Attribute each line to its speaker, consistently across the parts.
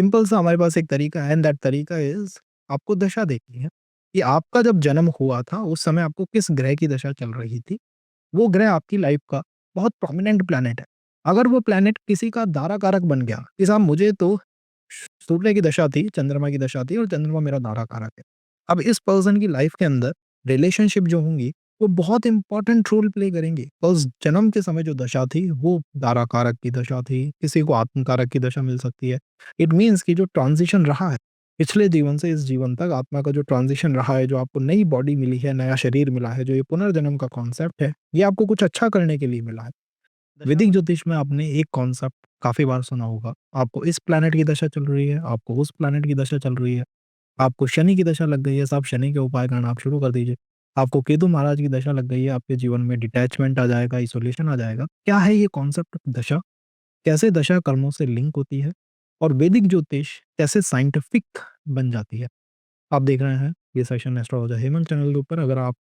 Speaker 1: Simple सा हमारे पास एक तरीका है एंड दैट तरीका इज़ आपको दशा देखनी है, कि आपका जब जन्म हुआ था उस समय आपको किस ग्रह की दशा चल रही थी। वो ग्रह आपकी लाइफ़ का बहुत प्रोमिनेंट प्लैनेट है। अगर वो प्लैनेट किसी का दारा कारक बन गया कि साहब मुझे तो सूर्य की दशा थी, चंद्रमा की दशा थी और चंद्रमा मेरा दारा कारक है। अब इस पर्सन की लाइफ़ के अंदर रिलेशनशिप जो होंगी वो बहुत इंपॉर्टेंट रोल प्ले करेंगी। बिकॉज़ जन्म के समय जो दशा थी वो दारा कारक की दशा थी, किसी को आत्म कारक की दशा मिल सकती है। इट मीन्स कि जो ट्रांज़िशन रहा है, पिछले जीवन से इस जीवन तक आत्मा का जो ट्रांज़िशन रहा है, जो आपको नई बॉडी मिली है, नया शरीर मिला है, जो ये पुनर्जन्म का कॉन्सेप्ट है, ये आपको कुछ अच्छा करने के लिए मिला है। वैदिक ज्योतिष में आपने एक कॉन्सेप्ट काफ़ी बार सुना होगा, आपको इस प्लैनेट की दशा चल रही है, आपको उस प्लैनेट की दशा चल रही है, आपको शनि की दशा लग गई है, साहब शनि के उपाय करना आप शुरू कर दीजिए। आपको केतु महाराज की दशा लग गई है, आपके जीवन में डिटैचमेंट आ जाएगा, आइसोलेशन आ जाएगा। क्या है ये कॉन्सेप्ट दशा? कैसे दशा कर्मों से लिंक होती है? और वैदिक ज्योतिष कैसे साइंटिफिक बन जाती है? आप देख रहे हैं ये सेशन एस्ट्रोलॉजर हेमंत चैनल के ऊपर। अगर आप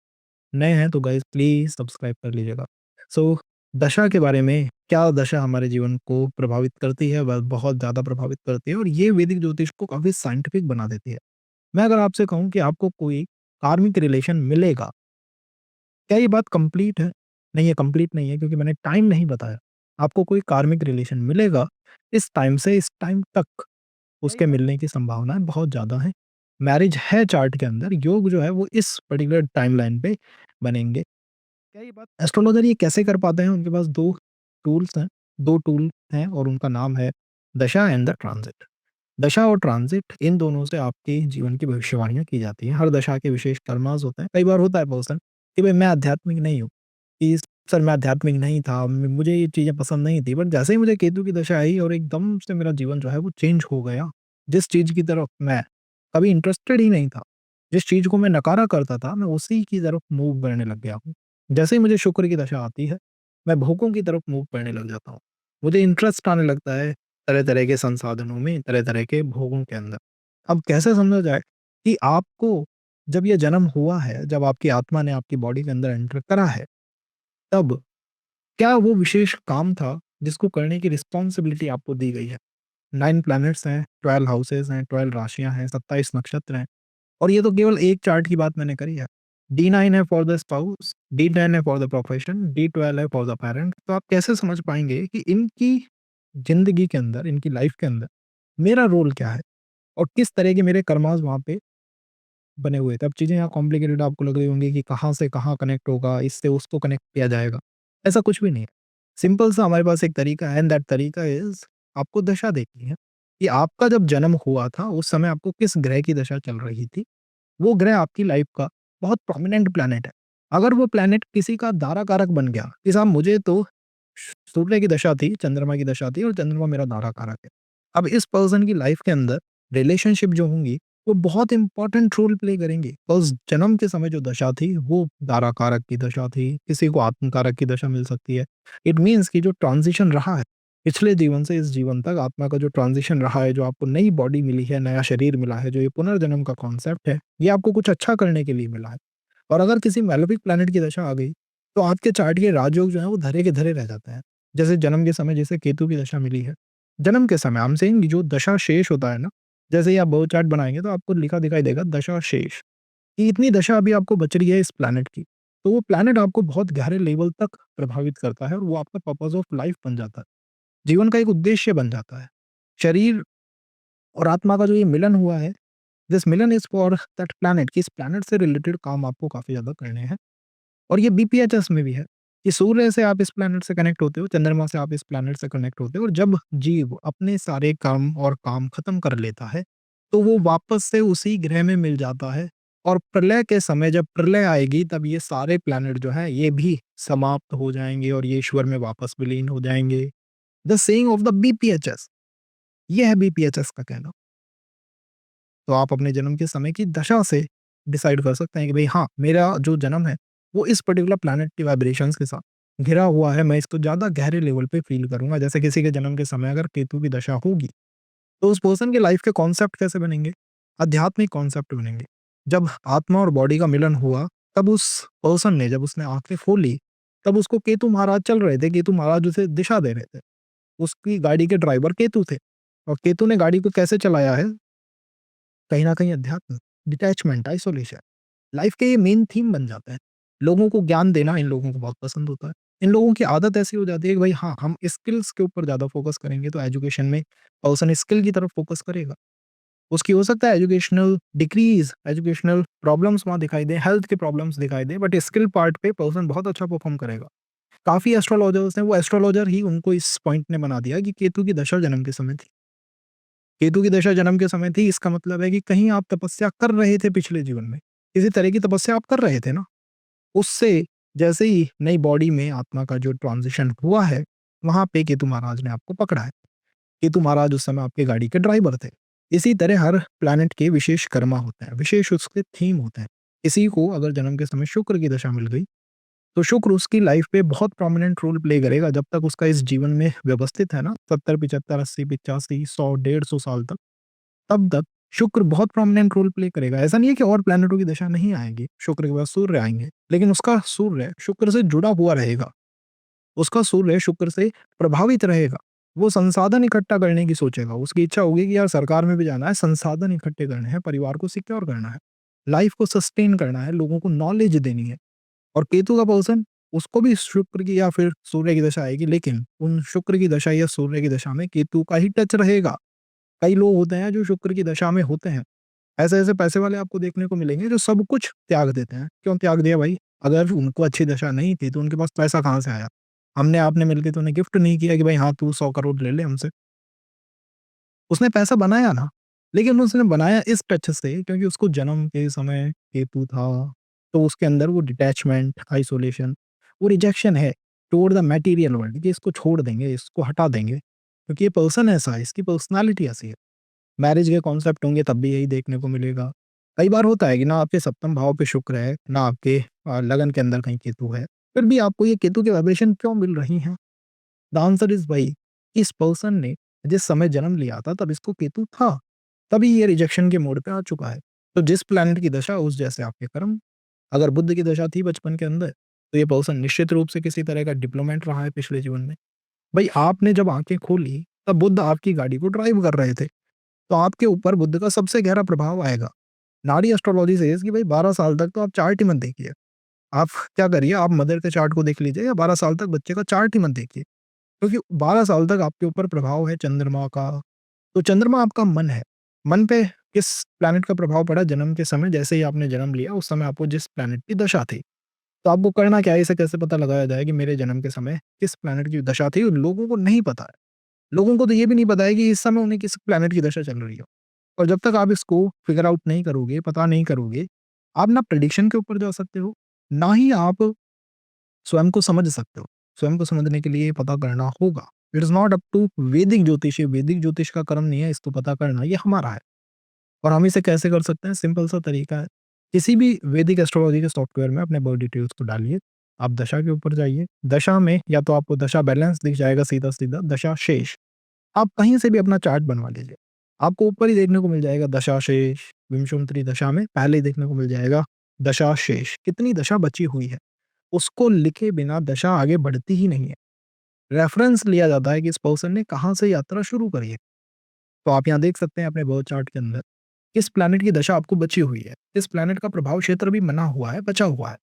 Speaker 1: नए हैं तो गाइस प्लीज़ सब्सक्राइब कर लीजिएगा। सो दशा के बारे में, क्या दशा हमारे जीवन को प्रभावित करती है? ब बहुत ज़्यादा प्रभावित करती है और ये वैदिक ज्योतिष को काफ़ी साइंटिफिक बना देती है। मैं अगर आपसे कहूँ कि आपको कोई कार्मिक रिलेशन मिलेगा, क्या ये बात कंप्लीट है? नहीं, ये कंप्लीट नहीं है क्योंकि मैंने टाइम नहीं बताया। आपको कोई कार्मिक रिलेशन मिलेगा, इस टाइम से इस टाइम तक उसके मिलने की संभावनाएँ बहुत ज़्यादा हैं। मैरिज है चार्ट के अंदर, योग जो है वो इस पर्टिकुलर टाइमलाइन पे बनेंगे। क्या ये बात एस्ट्रोलॉजर ये कैसे कर पाते हैं? उनके पास 2 टूल्स हैं, 2 टूल हैं और उनका नाम है दशा एंड द ट्रांज़िट। दशा और ट्रांज़िट इन दोनों से आपके जीवन की भविष्यवाणियाँ की जाती हैं। हर दशा के विशेष कर्मास होते हैं। कई बार होता है पर्सन कि भई मैं आध्यात्मिक नहीं हूँ, कि सर मैं आध्यात्मिक नहीं था, मुझे ये चीज़ें पसंद नहीं थी, बट जैसे ही मुझे केतु की दशा आई और एकदम से मेरा जीवन जो है वो चेंज हो गया। जिस चीज़ की तरफ मैं कभी इंटरेस्टेड ही नहीं था, जिस चीज़ को मैं नकारा करता था, मैं उसी की तरफ मूव करने लग गया हूँ। जैसे ही मुझे शुक्र की दशा आती है, मैं भोगों की तरफ मूव करने लग जाता हूँ। मुझे इंटरेस्ट आने लगता है तरह-तरह के संसाधनों में, तरह-तरह के भोगों के अंदर। अब कैसे समझा जाए कि आपको जब ये जन्म हुआ है, जब आपकी आत्मा ने आपकी बॉडी के अंदर एंटर करा है, तब क्या वो विशेष काम था जिसको करने की रिस्पॉन्सिबिलिटी आपको दी गई है? 9 प्लैनेट्स हैं, 12 हाउसेस हैं, 12 राशियाँ हैं, 27 नक्षत्र हैं और ये तो केवल एक चार्ट की बात मैंने करी है। D9 है फॉर द स्पाउस, D10 है फॉर द प्रोफेशन, D12 है फॉर द पैरेंट। तो आप कैसे समझ पाएँगे कि इनकी ज़िंदगी के अंदर, इनकी लाइफ़ के अंदर मेरा रोल क्या है और किस तरह के मेरे कर्मास वहाँ पे बने हुए थे। अब चीज़ें यहाँ कॉम्प्लिकेटेड आपको लग रही होंगी कि कहाँ से कहाँ कनेक्ट होगा, इससे उसको कनेक्ट किया जाएगा। ऐसा कुछ भी नहीं है। सिंपल सा हमारे पास एक तरीका है एंड दैट तरीका इज़ आपको दशा देखनी है, कि आपका जब जन्म हुआ था उस समय आपको किस ग्रह की दशा चल रही थी। वो ग्रह आपकी लाइफ़ का बहुत प्रोमिनेंट प्लैनेट है। अगर वो प्लैनेट किसी का दारा कारक बन गया कि साहब मुझे तो सूर्य की दशा थी, चंद्रमा की दशा थी और चंद्रमा मेरा दारा कारक है। अब इस पर्सन की लाइफ़ के अंदर रिलेशनशिप जो होंगी वो बहुत इंपॉर्टेंट रोल प्ले करेंगी। बिकॉज़ जन्म के समय जो दशा थी वो दारा कारक की दशा थी, किसी को आत्म कारक की दशा मिल सकती है। इट मीन्स कि जो ट्रांज़िशन रहा है, पिछले जीवन से इस जीवन तक आत्मा का जो ट्रांज़िशन रहा है, जो आपको नई बॉडी मिली है, नया शरीर मिला है, जो ये पुनर्जन्म का कॉन्सेप्ट है, ये आपको कुछ अच्छा करने के लिए मिला है। और अगर किसी मैलेफिक प्लैनेट की दशा आ गई, तो आपके चार्ट के राजयोग जो हैं वो धरे के धरे रह जाते हैं। जैसे जन्म के समय जैसे केतु की दशा मिली है। जन्म के समय आई एम सेइंग जो दशा शेष होता है ना, जैसे ही आप बर्थ चार्ट बनाएँगे तो आपको लिखा दिखाई देगा दशा शेष, कि इतनी दशा अभी आपको बच रही है इस प्लैनेट की। तो वो प्लैनेट आपको बहुत गहरे लेवल तक प्रभावित करता है और वो आपका पर्पस ऑफ लाइफ बन जाता है। जीवन का एक उद्देश्य बन जाता है। शरीर और आत्मा का जो ये मिलन हुआ है, this Milan is for that planet कि इस प्लैनेट से रिलेटेड काम आपको काफ़ी ज़्यादा करने हैं। और ये बीपीएचएस में भी है कि सूर्य से आप इस प्लैनेट से कनेक्ट होते हो, चंद्रमा से आप इस प्लैनेट से कनेक्ट होते हो और जब जीव अपने सारे कर्म और काम खत्म कर लेता है, तो वो वापस से उसी ग्रह में मिल जाता है और प्रलय के समय जब प्रलय आएगी तब ये सारे प्लैनेट जो हैं ये भी समाप्त हो जाएँगे और ये ईश्वर में वापस विलीन हो जाएँगे। द सेइंग ऑफ द बीपीएचएस, ये है बीपीएचएस का कहना। तो आप अपने जन्म के समय की दशा से डिसाइड कर सकते हैं कि भई हाँ, मेरा जो जन्म है, वो इस पर्टिकुलर प्लैनेट की वाइब्रेशंस के साथ घिरा हुआ है, मैं इसको ज़्यादा गहरे लेवल पे फ़ील करूँगा। जैसे किसी के जन्म के समय अगर केतु की दशा होगी, तो उस पर्सन की लाइफ़ के कॉन्सेप्ट कैसे बनेंगे? आध्यात्मिक कॉन्सेप्ट बनेंगे। जब आत्मा और बॉडी का मिलन हुआ, तब उस पर्सन ने जब उसने आँखें खोली, तब उसको केतु महाराज चल रहे थे, केतु महाराज उसे दिशा दे रहे थे। उसकी गाड़ी के ड्राइवर केतु थे और केतु ने गाड़ी को कैसे चलाया है? कहीं न कहीं अध्यात्म, डिटैचमेंट, आइसोलेशन, लाइफ़ के ये मेन थीम बन जाते हैं। लोगों को ज्ञान देना इन लोगों को बहुत पसंद होता है। इन लोगों की आदत ऐसी हो जाती है कि भाई हाँ, हम स्किल्स के ऊपर ज़्यादा फ़ोकस करेंगे तो एजुकेशन में पर्सन स्किल की तरफ फ़ोकस करेगा। उसकी हो सकता है एजुकेशनल डिक्रीज़, एजुकेशनल प्रॉब्लम्स वहाँ दिखाई दें, हेल्थ के प्रॉब्लम्स दिखाई दें, बट स्किल पार्ट पे पर्सन बहुत अच्छा परफ़ॉर्म करेगा। काफ़ी एस्ट्रोलॉजर्स हैं, वो एस्ट्रोलॉजर ही उनको इस पॉइंट ने बना दिया कि केतु की दशा जन्म के समय थी। केतु की दशा जन्म के समय थी, इसका मतलब है कि कहीं आप तपस्या कर रहे थे पिछले जीवन में। किसी तरह की तपस्या आप कर रहे थे ना, उससे जैसे ही नई बॉडी में आत्मा का जो ट्रांज़िशन हुआ है, वहाँ पे केतु महाराज ने आपको पकड़ा है। केतु महाराज उस समय आपके गाड़ी के ड्राइवर थे। इसी तरह हर प्लैनेट के विशेष कर्मा होते हैं, विशेष उसके थीम होते हैं। किसी को अगर जन्म के समय शुक्र की दशा मिल गई, तो शुक्र उसकी लाइफ पे बहुत प्रोमिनेंट रोल प्ले करेगा जब तक उसका इस जीवन में व्यवस्थित है ना 70, 75, 80, 85, 100, 150 साल तक, तब तक शुक्र बहुत प्रोमिनेंट रोल प्ले करेगा। ऐसा नहीं है कि और प्लैनेटों की दशा नहीं आएगी, शुक्र के बाद सूर्य आएँगे, लेकिन उसका सूर्य शुक्र से जुड़ा हुआ रहेगा। उसका सूर्य शुक्र से प्रभावित रहेगा। वो संसाधन इकट्ठा करने की सोचेगा। उसकी इच्छा होगी कि यार सरकार में भी जाना है, संसाधन इकट्ठे करने हैं, परिवार को सिक्योर करना है, लाइफ को सस्टेन करना है, लोगों को नॉलेज देनी है। और केतु का पर्सन, उसको भी शुक्र की या फिर सूर्य की दशा आएगी, लेकिन उन शुक्र की दशा या सूर्य की दशा में केतु का ही टच रहेगा। कई लोग होते हैं जो शुक्र की दशा में होते हैं। ऐसे-ऐसे पैसे वाले आपको देखने को मिलेंगे जो सब कुछ त्याग देते हैं। क्यों त्याग दिया भाई? अगर उनको अच्छी दशा नहीं थी तो उनके पास पैसा कहाँ से आया? हमने आपने मिलके तो उन्हें गिफ्ट नहीं किया कि भाई हाँ, तू 100 करोड़ ले ले हमसे। उसने पैसा बनाया ना, लेकिन उसने बनाया इस टच से क्योंकि उसको जन्म के समय केतु था, तो उसके अंदर वो डिटैचमेंट, आइसोलेशन, वो रिजेक्शन है टुवर्ड द मटेरियल वर्ल्ड कि इसको छोड़ देंगे, इसको हटा देंगे, क्योंकि ये पर्सन ऐसा है, इसकी पर्सनैलिटी ऐसी है। मैरिज के कॉन्सेप्ट होंगे तब भी यही देखने को मिलेगा। कई बार होता है कि ना आपके सप्तम भाव पे शुक्र है, ना आपके लगन के अंदर कहीं केतु है, फिर भी आपको ये केतु के वाइब्रेशन क्यों मिल रही हैं? द आंसर इज़ वही, इस पर्सन ने जिस समय जन्म लिया था तब इसको केतु था, तभी ये रिजेक्शन के मोड पे आ चुका है। तो जिस प्लैनेट की दशा उस जैसे आपके कर्म। अगर बुध की दशा थी बचपन के अंदर, तो ये पर्सन निश्चित रूप से किसी तरह का डिप्लोमेट रहा है पिछले जीवन में। भई आपने जब आँखें खोली, तब बुध आपकी गाड़ी को ड्राइव कर रहे थे, तो आपके ऊपर बुध का सबसे गहरा प्रभाव आएगा। नाड़ी एस्ट्रोलॉजी सेज़ कि भई 12 साल तक तो आप चार्ट ही मत देखिए। आप क्या करिए, आप मदर के चार्ट को देख लीजिए या 12 साल तक बच्चे का चार्ट ही मत देखिए। क्योंकि 12 साल तक आपके ऊपर प्रभाव है चंद्रमा का। तो चंद्रमा आपका मन है। मन पे किस प्लैनेट का प्रभाव पड़ा जन्म के समय, जैसे ही आपने जन्म लिया उस समय आपको जिस प्लैनेट की दशा थी। तो आपको करना क्या है, इसे कैसे पता लगाया जाए कि मेरे जन्म के समय किस प्लैनेट की दशा थी? लोगों को नहीं पता है। लोगों को तो ये भी नहीं पता है कि इस समय उन्हें किस प्लैनेट की दशा चल रही है। और जब तक आप इसको फिगर आउट नहीं करोगे, पता नहीं करोगे, आप ना प्रेडिक्शन के ऊपर जा सकते हो, ना ही आप स्वयं को समझ सकते हो। स्वयं को समझने के लिए पता करना होगा। It is not up to Vedic jyotish, ये वैदिक ज्योतिष का कर्म नहीं है इसको पता करना, ये हमारा है। और हम इसे कैसे कर सकते हैं? सिंपल सा तरीका है। किसी भी वैदिक एस्ट्रोलॉजी के सॉफ्टवेयर में अपने बर्थ डिटेल्स को डालिए, आप दशा के ऊपर जाइए, दशा में या तो आपको दशा बैलेंस दिख जाएगा सीधा-सीधा, दशा शेष। आप कहीं से भी अपना चार्ट बनवा लीजिए। आपको ऊपर ही देखने को मिल जाएगा दशा शेष, विंशोत्तरी दशा में पहले ही देखने को मिल जाएगा दशा शेष, कितनी दशा बची हुई है। उसको लिखे बिना दशा आगे बढ़ती ही नहीं है। रेफरेंस लिया जाता है कि इस पर्सन ने कहाँ से यात्रा शुरू करी है। तो आप यहाँ देख सकते हैं अपने बर्थ चार्ट के अंदर, किस प्लैनेट की दशा आपको बची हुई है, किस प्लैनेट का प्रभाव क्षेत्र भी बना हुआ है, बचा हुआ है।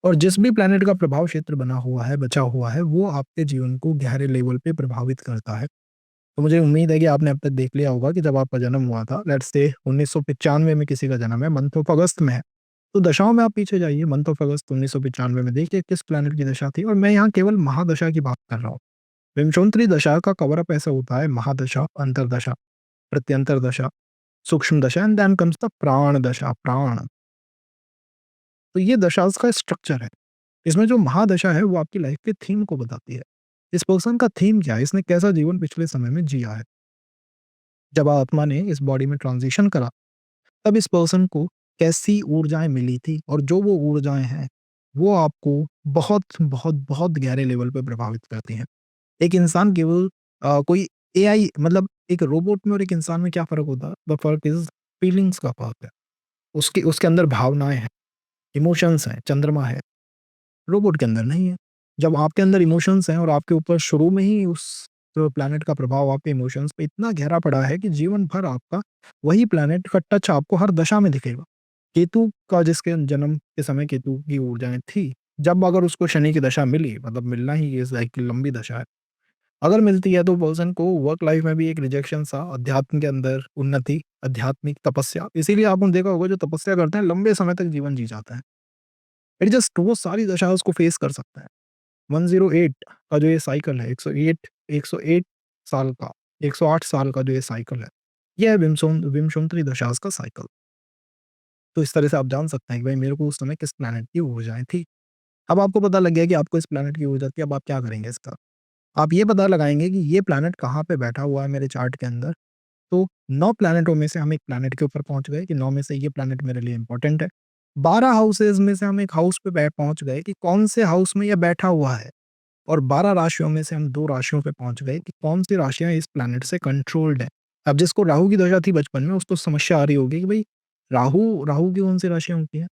Speaker 1: और जिस भी प्लैनेट का प्रभाव क्षेत्र बना हुआ है, बचा हुआ है, वो आपके जीवन को गहरे लेवल पे प्रभावित करता है। तो मुझे उम्मीद है कि आपने अब तक देख लिया होगा कि जब आपका जन्म हुआ था, लेट्स से 1995 में किसी का जन्म है, मंथ ऑफ अगस्त में है, तो दशाओं में आप पीछे जाइए, मंथ ऑफ अगस्त 1995 में देखिए किस प्लैनेट की दशा थी, और मैं यहाँ केवल महादशा की बात कर रहा हूँ। विंशोत्तरी दशा का कवर अप ऐसा होता है, महादशा, अंतरदशा, प्रत्यंतर दशा, सूक्ष्म दशा एंड देन कम्स द प्राण दशा, प्राण। तो ये दशाओं का स्ट्रक्चर है। इसमें जो महादशा है वो आपकी लाइफ के थीम को बताती है। इस पर्सन का थीम क्या है? इसने कैसा जीवन पिछले समय में जिया है? जब आत्मा ने इस बॉडी में ट्रांज़िशन करा, तब इस पर्सन को कैसी ऊर्जाएँ मिली थी, और जो वो ऊर्जाएँ हैं, वो आपको बहुत, बहुत, बहुत गहरे लेवल पे प्रभावित करती हैं। एक इंसान केवल कोई एआई, मतलब एक रोबोट में और एक इंसान में क्या फ़र्क होता है? द फ़र्क इज़ फीलिंग्स का फ़र्क है। उसके उसके अंदर भावनाएँ हैं, इमोशंस हैं, चंद्रमा है, रोबोट के अंदर नहीं है। जब आपके अंदर इमोशंस हैं और आपके ऊपर शुरू में ही उस प्लैनेट का प्रभाव आपके इमोशंस पे इतना गहरा पड़ा है कि जीवन भर आपका वही प्लैनेट का टच आपको हर दशा में दिखेगा। केतु का जिसके जन्म के समय केतु की ऊर्जाएँ थी, जब अगर उसको शनि की दशा मिली, मतलब मिलना ही इज़ लाइक लंबी दशा है। अगर मिलती है तो पर्सन को वर्क लाइफ में भी एक रिजेक्शन सा, अध्यात्म के अंदर उन्नति, आध्यात्मिक तपस्या, इसीलिए आपने देखा होगा जो तपस्या करते हैं लंबे समय तक जीवन जी जाते हैं। इट जस्ट वो सारी दशा उसको फेस कर सकता है। 108 का जो ये साइकिल है, 108 साल का, 108 साल का जो ये साइकिल है, ये है विमसुंतरी दशास का साइकिल। तो इस तरह से आप जान सकते हैं कि भाई मेरे को उस समय किस प्लैनेट की ऊर्जाएँ थी। अब आपको पता लग गया कि आपको इस प्लैनेट की ऊर्जा थी, अब आप क्या करेंगे इसका? आप ये पता लगाएँगे कि ये प्लैनेट कहाँ पे बैठा हुआ है मेरे चार्ट के अंदर। तो 9 प्लैनेटों में से हम एक प्लैनेट के ऊपर पहुँच गए कि 9 में से ये प्लैनेट मेरे लिए इम्पोर्टेंट है। 12 हाउसेज़ में से हम एक हाउस पे पहुँच गए कि कौन से हाउस में ये बैठा हुआ है। और 12 राशियों में से हम 2 राशियों पे पहुँच गए कि कौन-सी राशियाँ इस प्लैनेट से कंट्रोल्ड है। अब जिसको राहु की दशा थी बचपन में उसको समस्या आ रही होगी कि भई राहु राहु की कौन-सी राशियाँ होती हैं?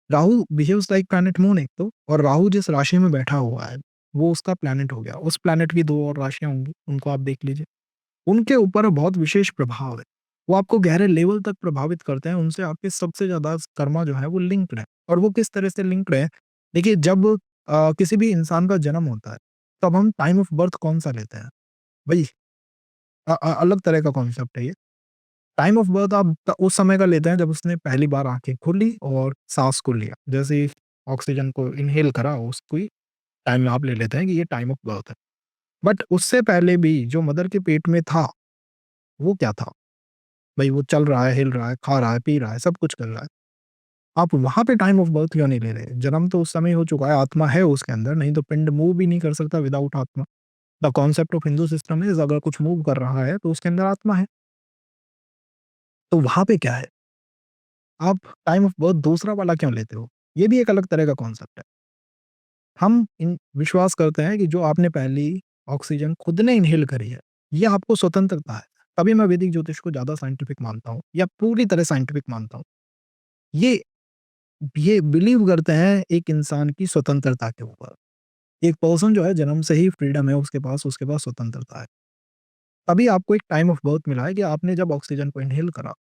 Speaker 1: Rahu behaves like planet moon एक तो, और राहु जिस राशि में बैठा हुआ है, वो उसका प्लैनेट हो गया। उस प्लैनेट की 2 और राशियाँ होंगी, उनको आप देख लीजिए। उनके ऊपर बहुत विशेष प्रभाव है। वो आपको गहरे लेवल तक प्रभावित करते हैं, उनसे आपके सबसे ज़्यादा कर्मा जो है वो लिंक्ड है। और वो किस तरह से लिंक्ड है? देखिए जब किसी भी इंसान का जन्म होता है, तब हम टाइम ऑफ बर्थ कौन-सा लेते हैं? भई अलग तरह का कॉन्सेप्ट है ये। टाइम ऑफ बर्थ आप उस समय का लेते हैं जब उसने पहली बार आँखें खोली और साँस को लिया। जैसे ही ऑक्सीजन को इन्हेल करा उसको ही टाइम आप ले लेते हैं कि ये टाइम ऑफ बर्थ है। बट उससे पहले भी जो मदर के पेट में था, वो क्या था? भई वो चल रहा है, हिल रहा है, खा रहा है, पी रहा है, सब कुछ कर रहा है। आप वहाँ पे टाइम ऑफ बर्थ क्यों नहीं ले रहे? जन्म तो उस समय हो चुका है, आत्मा है उसके अंदर, नहीं तो पिंड मूव भी नहीं कर सकता विदाउट आत्मा। The concept of Hindu system is अगर कुछ मूव कर रहा है, तो उसके अंदर आत्मा है। तो वहाँ पे क्या है? आप टाइम ऑफ बर्थ दूसरा वाला क्यों लेते हो? ये भी एक अलग तरह का कॉन्सेप्ट है। हम इन विश्वास करते हैं कि जो आपने पहली ऑक्सीजन खुद ने इन्हेल करी है, ये आपको स्वतंत्रता है। तभी मैं वैदिक ज्योतिष को ज़्यादा साइंटिफिक मानता हूँ या पूरी तरह साइंटिफिक मानता हूँ। ये ये बिलीव करते हैं एक इंसान की स्वतंत्रता के ऊपर। एक पर्सन जो है जन्म से ही फ्रीडम है उसके पास स्वतंत्रता है। तभी आपको एक टाइम ऑफ बर्थ मिला है कि आपने जब ऑक्सीजन को इन्हेल करा,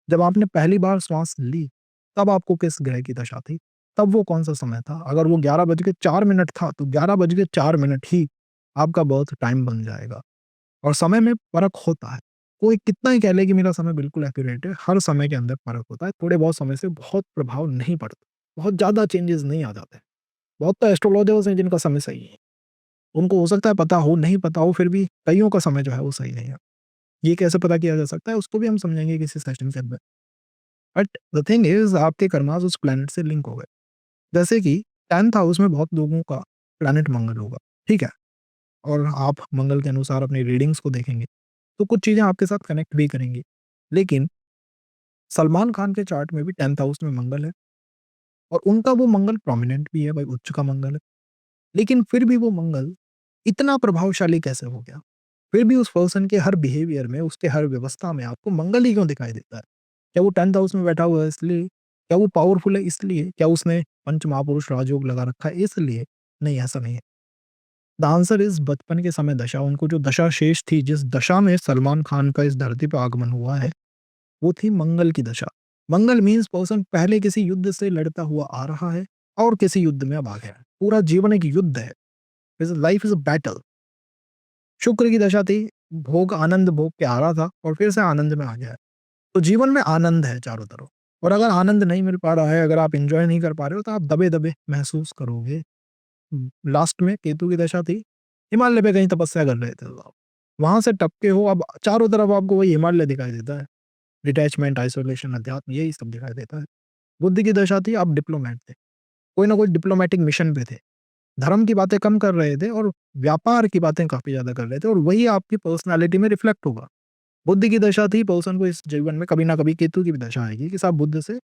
Speaker 1: जब आपने पहली बार श्वास ली, तब आपको किस ग्रह की दशा थी, तब वो कौन-सा समय था। अगर वो 11 बज के 4 मिनट था, तो 11 बज के 4 मिनट ही आपका बर्थ टाइम बन जाएगा। और समय में फ़र्क होता है। कोई कितना ही कह ले कि मेरा समय बिल्कुल एक्यूरेट है, हर समय के अंदर फ़र्क होता है। थोड़े बहुत समय से बहुत प्रभाव नहीं पड़ता। बहुत ज़्यादा चेंजेज़ नहीं आ जाते। बहुत तो एस्ट्रोलॉजर्स हैं जिनका समय सही है। उनको हो सकता है पता हो, नहीं पता हो, फिर भी कइयों का समय जो है वो सही नहीं है। ये कैसे पता किया जा सकता है, उसको भी हम समझेंगे किसी सेशन के अंदर। बट द थिंग इज़ आपके कर्माज़ उस प्लैनेट से लिंक हो गए। जैसे कि 10th हाउस में बहुत लोगों का प्लैनेट मंगल होगा, ठीक है? और आप मंगल के अनुसार अपनी रीडिंग्स को देखेंगे, तो कुछ चीज़ें आपके साथ कनेक्ट भी करेंगी। लेकिन सलमान खान के चार्ट में भी 10th हाउस में मंगल है और उनका वो मंगल प्रोमिनेंट भी है भाई, उच्च का मंगल है। लेकिन फिर भी वो मंगल इतना प्रभावशाली कैसे हो गया? फिर भी उस पर्सन के हर बिहेवियर में, उसके हर व्यवस्था में आपको मंगल ही क्यों दिखाई देता है? क्या वो 10th हाउस में बैठा हुआ है इसलिए? क्या वो पावरफुल है इसलिए? क्या उसने पंच महापुरुष राजयोग लगा रखा है इसलिए? नहीं, ऐसा नहीं है। द आंसर इज़ बचपन के समय दशा, उनको जो दशा शेष थी, जिस दशा में सलमान खान का इस धरती पे आगमन हुआ है, वो थी मंगल की दशा। मंगल मीन्स पर्सन पहले किसी युद्ध से लड़ता हुआ आ रहा है और किसी युद्ध में अब आ गया है। पूरा जीवन एक युद्ध है। Is life is a battle. शुक्र की दशा थी, भोग आनंद भोग के आ रहा था और फिर से आनंद में आ गया है। तो जीवन में आनंद है चारों तरफ, और अगर आनंद नहीं मिल पा रहा है, अगर आप एन्जॉय नहीं कर पा रहे हो, तो आप दबे-दबे महसूस करोगे। लास्ट में केतु की दशा थी, हिमालय पे कहीं तपस्या कर रहे थे तो आप। वहाँ से टपके हो, अब चारों तरफ आपको वही हिमालय दिखाई देता है। डिटैचमेंट, आइसोलेशन, अध्यात्म यही सब दिखाई देता है। बुध की दशा थी, आप डिप्लोमैट थे। कोई ना कोई डिप्लोमैटिक मिशन पे थे। धर्म की बातें कम कर रहे थे और व्यापार की बातें काफ़ी ज़्यादा कर रहे थे, और वही आपकी पर्सनैलिटी में रिफ्लेक्ट होगा। बुध की दशा थी, पर्सन को इस जीवन में कभी ना कभी केतु की भी दशा आएगी कि साहब बुध से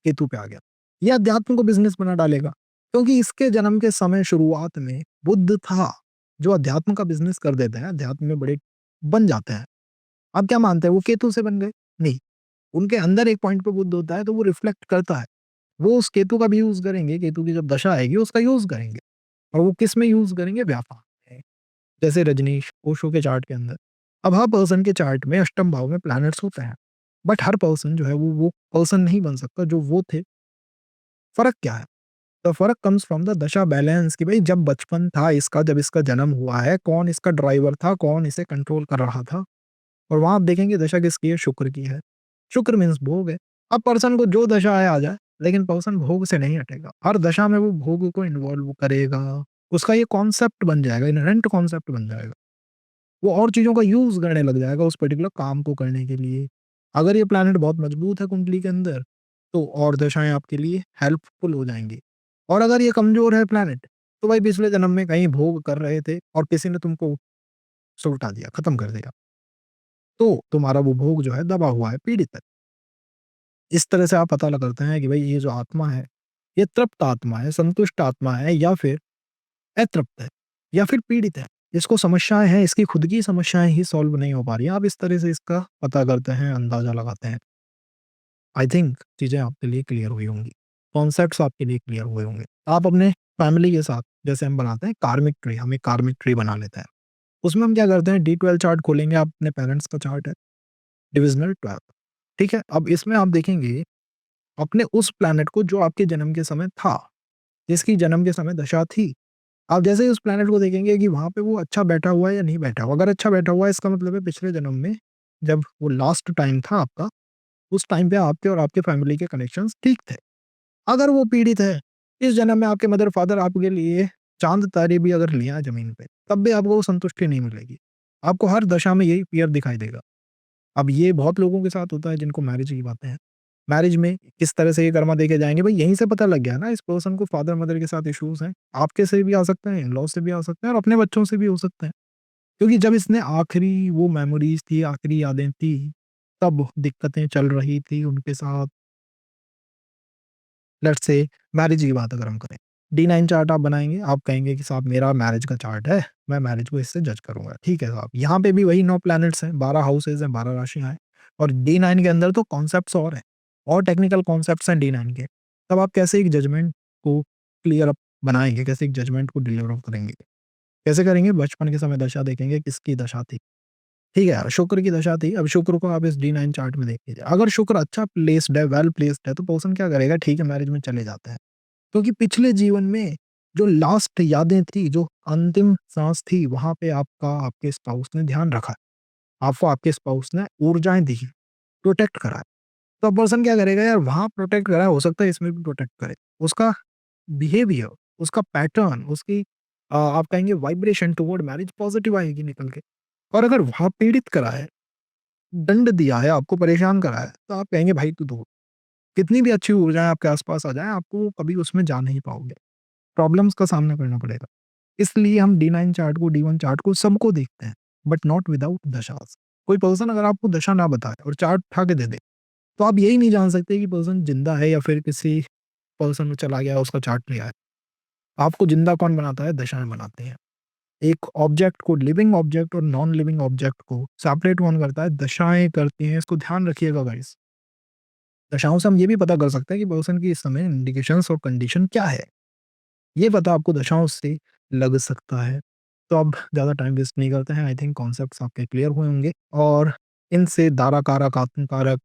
Speaker 1: केतु पे आ गया। ये अध्यात्म को बिज़नेस बना डालेगा, क्योंकि इसके जन्म के समय शुरुआत में बुध था, जो अध्यात्म का बिज़नेस कर देते हैं, अध्यात्म में बड़े बन जाते हैं। आप क्या मानते हैं वो केतु से बन गए? नहीं, उनके अंदर एक पॉइंट पे बुध होता है तो वो रिफ्लेक्ट करता है। वो उस केतु का भी यूज़ करेंगे, केतु की जब दशा आएगी उसका यूज़ करेंगे, और वो किस में यूज़ करेंगे? व्यापार में। जैसे रजनीश, ओशो के चार्ट के अंदर। अब हर पर्सन के चार्ट में अष्टम भाव में प्लैनेट्स होते हैं। बट हर पर्सन जो है वो पर्सन नहीं बन सकता जो वो थे। फ़र्क क्या है? द फ़र्क कम्स फ्रॉम द दशा बैलेंस कि भई जब बचपन था इसका, जब इसका जन्म हुआ है, कौन इसका ड्राइवर था, कौन इसे कंट्रोल कर रहा था? और वहाँ आप देखेंगे दशा किसकी है? शुक्र की है। शुक्र मीन्स भोग है। अब पर्सन को जो दशा आए आ जाए, लेकिन पर्सन भोग से नहीं हटेगा। हर दशा में वो भोग को इन्वॉल्व करेगा। उसका ये कॉन्सेप्ट बन जाएगा, इन्हेरेंट कॉन्सेप्ट बन जाएगा। वो और चीज़ों का यूज़ करने लग जाएगा उस पर्टिकुलर काम को करने के लिए। अगर ये प्लैनेट बहुत मजबूत है कुंडली के अंदर, तो और दशाएँ आपके लिए हेल्पफुल हो जाएँगी। और अगर ये कमज़ोर है प्लैनेट, तो भाई पिछले जन्म में कहीं भोग कर रहे थे और किसी ने तुमको सुलटा दिया, खत्म कर दिया। तो तुम्हारा वो भोग जो है दबा हुआ है, पीड़ित है। इस तरह से आप पता लगाते हैं कि भाई ये जो आत्मा है, ये तृप्त आत्मा है, संतुष्ट आत्मा है या फिर अतृप्त है या फिर पीड़ित है। इसको समस्याएँ हैं, इसकी खुद की समस्याएँ ही सॉल्व नहीं हो पा रही हैं। आप इस तरह से इसका पता करते हैं, अंदाज़ा लगाते हैं। आई थिंक चीज़ें आपके लिए क्लियर हुई होंगी। कॉन्सेप्ट्स आपके लिए क्लियर हुए होंगे। आप अपने फैमिली के साथ जैसे हम बनाते हैं कार्मिक ट्री, हम एक कार्मिक ट्री बना लेते हैं। उसमें हम क्या करते हैं D12 चार्ट खोलेंगे, आप अपने पेरेंट्स का चार्ट है, डिविज़नल 12, ठीक है? अब इसमें आप देखेंगे अपने उस प्लैनेट को जो आपके जन्म के समय था, जिसकी जन्म के समय दशा थी। आप जैसे ही उस प्लैनेट को देखेंगे कि वहाँ पे वो अच्छा बैठा हुआ है या नहीं बैठा हुआ। अगर अच्छा बैठा हुआ है इसका मतलब है पिछले जन्म में जब वो लास्ट टाइम था आपका, उस टाइम पे आपके और आपके फैमिली के कनेक्शंस ठीक थे। अगर वो पीड़ित है, इस जन्म में आपके मदर-फादर आपके लिए चाँद-तारे भी अगर ले आएँ ज़मीन पे, तब भी आपको वो संतुष्टि नहीं मिलेगी। आपको हर दशा में यही फ़ियर दिखाई देगा। अब ये बहुत लोगों के साथ होता है जिनको मैरिज की बातें हैं। मैरिज में किस तरह से ये कर्मा देके जाएँगे, भई यहीं से पता लग गया ना इस पर्सन को फादर-मदर के साथ इश्यूज़ हैं। आपके से भी आ सकते हैं, इन-लॉज़ से भी आ सकते हैं और अपने बच्चों से भी हो सकते हैं। क्योंकि जब इसने आखिरी वो मेमोरीज़ थी, आखिरी यादें थी, तब दिक्कतें चल रही थी उनके साथ। लेट्स से मैरिज की बात अगर हम करें, D9 चार्ट आप बनाएँगे, आप कहेंगे कि साहब मेरा मैरिज का चार्ट है, मैं मैरिज को इससे जज करूँगा। ठीक है साहब, यहाँ पे भी वही 9 प्लैनेट्स हैं, 12 हाउसेज़ हैं, 12 राशियाँ हैं और D9 के अंदर तो कॉन्सेप्ट्स और हैं, और टेक्निकल कॉन्सेप्ट्स हैं D9 के। तब आप कैसे एक जजमेंट को क्लियर अप बनाएँगे, कैसे एक जजमेंट को डिलीवर अप करेंगे? कैसे करेंगे? बचपन के समय दशा देखेंगे, किसकी दशा थी। ठीक है, शुक्र की दशा थी, अब शुक्र को आप इस D9 चार्ट में देख लीजिए। अगर शुक्र अच्छा प्लेस्ड है, वेल प्लेस्ड है, तो पर्सन क्या करेगा, ठीक है मैरिज में चले जाते हैं। क्योंकि पिछले जीवन में जो लास्ट यादें थी, जो अंतिम साँस थी, वहाँ पे आपका आपके स्पाउस ने ध्यान रखा है। आपको आपके स्पाउस ने ऊर्जाएँ दी हैं, प्रोटेक्ट करा है। तो पर्सन क्या करेगा यार, वहाँ प्रोटेक्ट करा है, हो सकता है इसमें भी प्रोटेक्ट करे। उसका बिहेवियर, उसका पैटर्न, उसकी आप कहेंगे वाइब्रेशन टुवर्ड मैरिज पॉज़िटिव आएगी निकल के। और अगर वहाँ पीड़ित करा है, दंड दिया है, आपको परेशान करा है, तो आप कहेंगे भाई तू दूर। कितनी भी अच्छी ऊर्जाएँ आपके आस-पास आ जाएँ, आपको कभी उसमें जा नहीं पाओगे। प्रॉब्लम्स का सामना करना पड़ेगा। इसलिए हम D9 चार्ट को, D1 चार्ट को सबको देखते हैं, बट नॉट विदाउट दशास। कोई पर्सन अगर आपको दशा ना बताए और चार्ट उठा के दे दे, तो आप यही नहीं जान सकते कि पर्सन ज़िंदा है या फिर किसी पर्सन में चला गया, उसका चार्ट लिया है। आपको ज़िंदा कौन बनाता है? दशाएँ बनाती हैं। एक ऑब्जेक्ट को, लिविंग ऑब्जेक्ट और नॉन लिविंग ऑब्जेक्ट को सेपरेट कौन करता है? दशाएँ करती हैं। इसको ध्यान रखिएगा गाइस। दशाओं से हम ये भी पता कर सकते हैं कि पर्सन की इस समय इंडिकेशंस और कंडीशन क्या है। ये पता आपको दशाओं से लग सकता है। तो अब ज़्यादा टाइम वेस्ट नहीं करते हैं, आई थिंक कॉन्सेप्ट्स आपके क्लियर हुए होंगे और इनसे दारा कारक, आत्म कारक,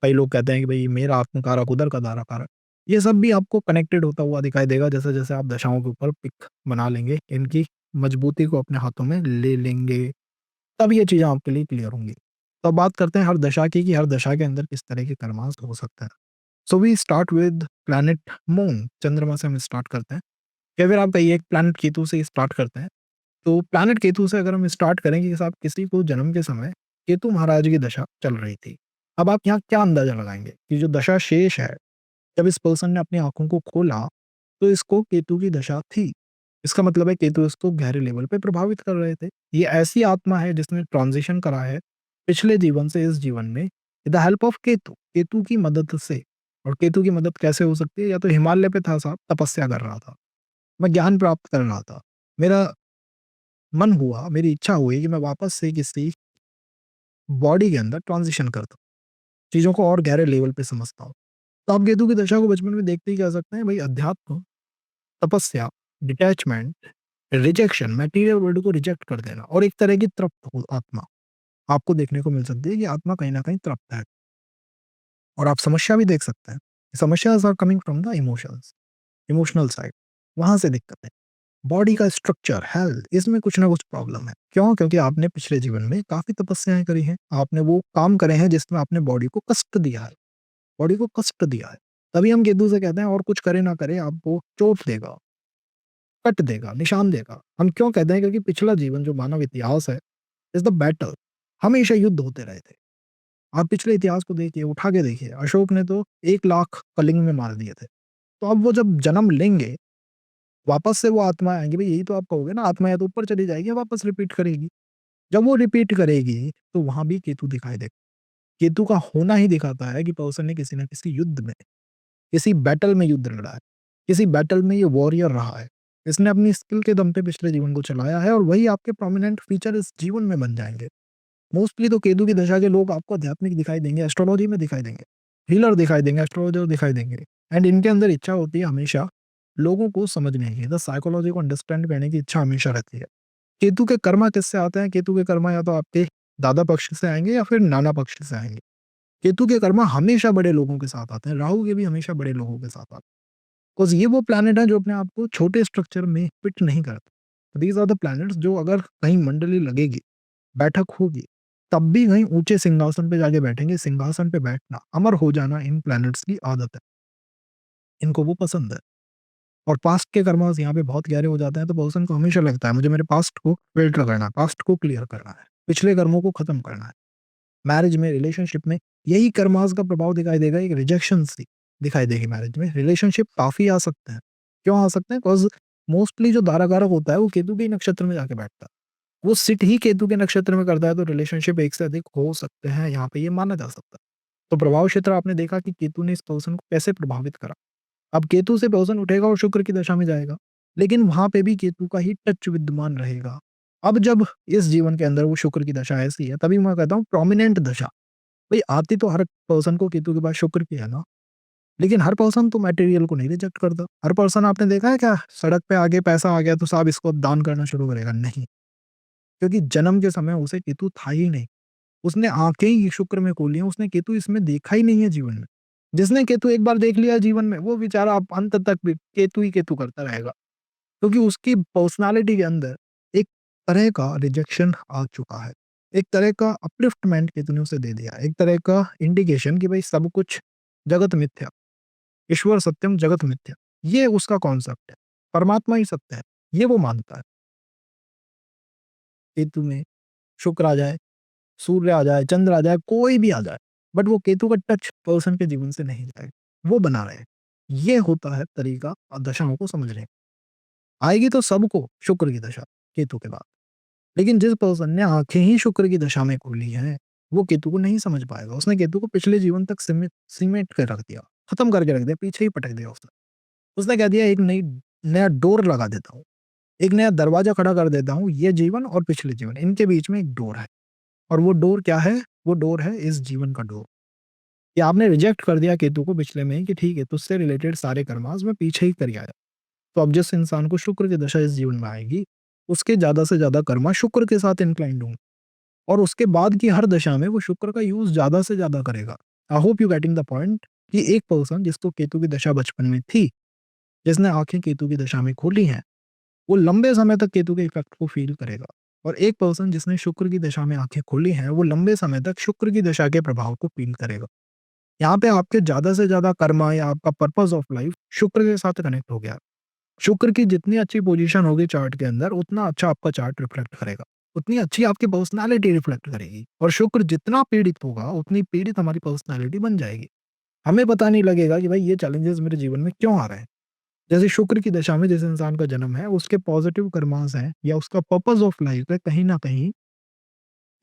Speaker 1: कई लोग कहते हैं कि भई मेरा आत्म कारक, उधर का दारा कारक, ये सब भी आपको कनेक्टेड होता हुआ दिखाई देगा जैसे-जैसे आप दशाओं के ऊपर पिक बना लेंगे, इनकी मजबूती को अपने हाथों में ले लेंगे, तब ये चीज़ें आपके लिए क्लियर होंगी। तो अब बात करते हैं हर दशा की कि हर दशा के अंदर किस तरह के कर्मास हो सकते हैं। So we start with planet moon, चंद्रमा से हम स्टार्ट करते हैं। या फिर आप कहिए प्लैनेट केतु से स्टार्ट करते हैं। तो प्लैनेट केतु से अगर हम स्टार्ट करेंगे कि साहब किसी को जन्म के समय केतु महाराज की दशा चल रही थी। अब आप यहाँ क्या अंदाज़ा लगाएँगे कि जो दशा शेष है, जब इस पर्सन ने अपनी आँखों को खोला, तो इसको केतु की दशा थी। इसका मतलब है केतु इसको गहरे लेवल पे प्रभावित कर रहे थे। ये ऐसी आत्मा है जिसने ट्रांज़िशन करा है, पिछले जीवन से इस जीवन में with the help of Ketu, Ketu की मदद से। और केतु की मदद कैसे हो सकती है? या तो हिमालय पे था साहब, तपस्या कर रहा था। मैं ज्ञान प्राप्त कर रहा था। मेरा मन हुआ, मेरी इच्छा हुई कि मैं वापस से किसी बॉडी के अंदर ट्रांज़िशन करता हूँ, चीज़ों को और गहरे लेवल पे समझता हूँ। तो आप केतु की दशा को बचपन में देखते ही कह सकते हैं भई अध्यात्म, तपस्या, डिटैचमेंट, रिजेक्शन, मटेरियल वर्ल्ड को रिजेक्ट कर देना और एक तरह की तृप्त हो आत्मा आपको देखने को मिल सकती है कि आत्मा कहीं न कहीं तृप्त है। और आप समस्या भी देख सकते हैं। समस्याज़ are coming from the emotions, emotional side, वहाँ से दिक्कत है। बॉडी का स्ट्रक्चर, हेल्थ, इसमें कुछ ना कुछ प्रॉब्लम है। क्यों? क्योंकि आपने पिछले जीवन में काफ़ी तपस्याएँ करी हैं। आपने वो काम करे हैं जिसमें आपने बॉडी को कष्ट दिया है, बॉडी को कष्ट दिया है। तभी हम केतु से कहते हैं और कुछ करे ना करे आपको चोट देगा, कट देगा, निशान देगा। हम क्यों कहते हैं? क्योंकि पिछला जीवन जो मानव इतिहास है, इज़ द बैटल, हमेशा युद्ध होते रहे थे। आप पिछले इतिहास को देखिए, उठा के देखिए, अशोक ने तो 1 लाख कलिंग में मार दिए थे। तो अब वो जब जन्म लेंगे, वापस से वो आत्मा आएँगी, भई यही तो आप कहोगे ना, आत्मा या तो ऊपर चली जाएगी या वापस रिपीट करेगी। जब वो रिपीट करेगी, तो वहाँ भी केतु दिखाई देगा। केतु का होना ही दिखाता है कि पर्सन ने किसी न किसी युद्ध में, किसी बैटल में युद्ध लड़ा है, किसी बैटल में ये वॉरियर रहा है। इसने अपनी स्किल के दम पे पिछले जीवन को चलाया है और वही आपके प्रोमिनेंट फीचर इस जीवन में बन जाएँगे। मोस्टली तो केतु की दशा के लोग आपको आध्यात्मिक दिखाई देंगे, एस्ट्रोलॉजी में दिखाई देंगे, हीलर दिखाई देंगे, एस्ट्रोलॉजर दिखाई देंगे एंड इनके अंदर इच्छा होती है हमेशा लोगों को समझने की, द साइकोलॉजी को अंडरस्टैंड करने की इच्छा हमेशा रहती है। केतु के कर्मा किससे आते हैं? केतु के कर्मा या तो आपके दादा पक्ष से आएँगे या फिर नाना पक्ष से आएँगे। केतु के कर्मा हमेशा बड़े लोगों के साथ आते हैं, राहु के भी हमेशा बड़े लोगों के साथ आते हैं। बिकॉज़ ये वो प्लैनेट है जो अपने आप को छोटे स्ट्रक्चर में फिट नहीं करते। दीज़ आर द प्लैनेट्स जो अगर कहीं मंडली लगेगी, बैठक होगी, तब भी कहीं ऊँचे सिंहासन पे जाके बैठेंगे। सिंहासन पे बैठना, अमर हो जाना इन प्लैनेट्स की आदत है। इनको वो पसंद है और पास्ट के कर्मास यहाँ पे बहुत गहरे हो जाते हैं तो पर्सन को हमेशा लगता है मुझे मेरे पास्ट को फ़िल्टर करना है, पास्ट को क्लियर करना है, पिछले कर्मों को खत्म करना है। मैरिज में, रिलेशनशिप में यही कर्मास का प्रभाव दिखाई देगा, एक रिजेक्शन सी दिखाई देगी मैरिज में। रिलेशनशिप काफ़ी आ सकते हैं। क्यों आ सकते हैं? बिकॉज़ मोस्टली जो धारा कारक होता है वो केतु के ही नक्षत्र में जाके बैठता है। वो सिट ही केतु के नक्षत्र में करता है तो रिलेशनशिप एक से अधिक हो सकते हैं, यहाँ पे ये माना जा सकता है। तो प्रभाव क्षेत्र आपने देखा कि केतु ने इस पर्सन को कैसे प्रभावित करा। अब केतु से पर्सन उठेगा और शुक्र की दशा में जाएगा, लेकिन वहाँ पे भी केतु का ही टच विद्यमान रहेगा। अब जब इस जीवन के अंदर वो शुक्र की दशा ऐसी है, तभी मैं कहता हूँ प्रोमिनेंट दशा, भई आती तो हर पर्सन को केतु के बाद शुक्र की है ना, लेकिन हर पर्सन तो मटेरियल को नहीं रिजेक्ट करता। हर पर्सन आपने देखा है क्या सड़क पे आगे पैसा आ गया तो साहब इसको अब दान करना शुरू करेगा? नहीं, क्योंकि जन्म के समय उसे केतु था ही नहीं। उसने आँखें ही शुक्र में खोली हैं, उसने केतु इसमें देखा ही नहीं है जीवन में। जिसने केतु एक बार देख लिया जीवन में, वो बेचारा अब अंत तक भी केतु ही केतु करता रहेगा। क्योंकि उसकी पर्सनैलिटी के अंदर एक तरह का रिजेक्शन आ चुका है। एक तरह का अपलिफ्टमेंट केतु ने उसे दे दिया है। एक तरह का इंडिकेशन कि भई सब कुछ जगत मिथ्या, ईश्वर सत्यम जगत मिथ्या। ये उसका कॉन्सेप्ट है। परमात्मा ही सत्य है, ये वो मानता है। केतु में शुक्र आ जाए, सूर्य आ जाए, चंद्र आ जाए, कोई भी आ जाए, बट वो केतु का टच पर्सन के जीवन से नहीं जाएगा। वो बना रहे। ये होता है तरीका दशाओं को समझने का। आएगी तो सबको शुक्र की दशा, केतु के बाद। लेकिन जिस पर्सन ने आँखें ही शुक्र की दशा में खोली हैं, वो केतु को नहीं समझ पाएगा। उसने केतु को पिछले जीवन तक सीमेंट कर रख दिया, खत्म करके रख दिया, पीछे ही पटक दिया उसने। उसने कह दिया एक नया डोर लगा देता हूँ, एक नया दरवाज़ा खड़ा कर देता हूँ, ये जीवन और पिछले जीवन, इनके बीच में एक डोर है। और वो डोर क्या है? वो डोर है इस जीवन का डोर। कि आपने रिजेक्ट कर दिया केतु को पिछले में ही कि ठीक है, तुझसे रिलेटेड सारे कर्मास मैं पीछे ही कर आया। तो अब जिस इंसान को शुक्र की दशा इस जीवन में आएगी, उसके ज़्यादा से ज़्यादा कर्मा शुक्र के साथ इंक्लाइंड होंगे और उसके बाद की हर दशा में वो शुक्र का यूज़ ज़्यादा से ज़्यादा करेगा। I hope you getting the point कि एक पर्सन जिसको केतु की दशा बचपन में थी, जिसने आँखें केतु की दशा में खोली हैं, वो लंबे समय तक केतु के इफ़ेक्ट को फ़ील करेगा और एक पर्सन जिसने शुक्र की दशा में आँखें खोली हैं, वो लंबे समय तक शुक्र की दशा के प्रभाव को फ़ील करेगा। यहाँ पे आपके ज़्यादा से ज़्यादा कर्मा या आपका पर्पस ऑफ लाइफ शुक्र के साथ कनेक्ट हो गया। शुक्र की जितनी अच्छी पोजीशन होगी चार्ट के अंदर, उतना अच्छा आपका चार्ट रिफ्लेक्ट करेगा। उतनी अच्छी आपकी पर्सनैलिटी रिफ्लेक्ट करेगी और शुक्र जितना पीड़ित होगा, उतनी पीड़ित हमारी पर्सनैलिटी बन जाएगी। हमें पता नहीं लगेगा कि भाई ये चैलेंजेस मेरे जीवन में क्यों आ रहे हैं। जैसे शुक्र की दशा में जिस इंसान का जन्म है, उसके पॉजिटिव कर्मास हैं या उसका पर्पस ऑफ लाइफ है कहीं न कहीं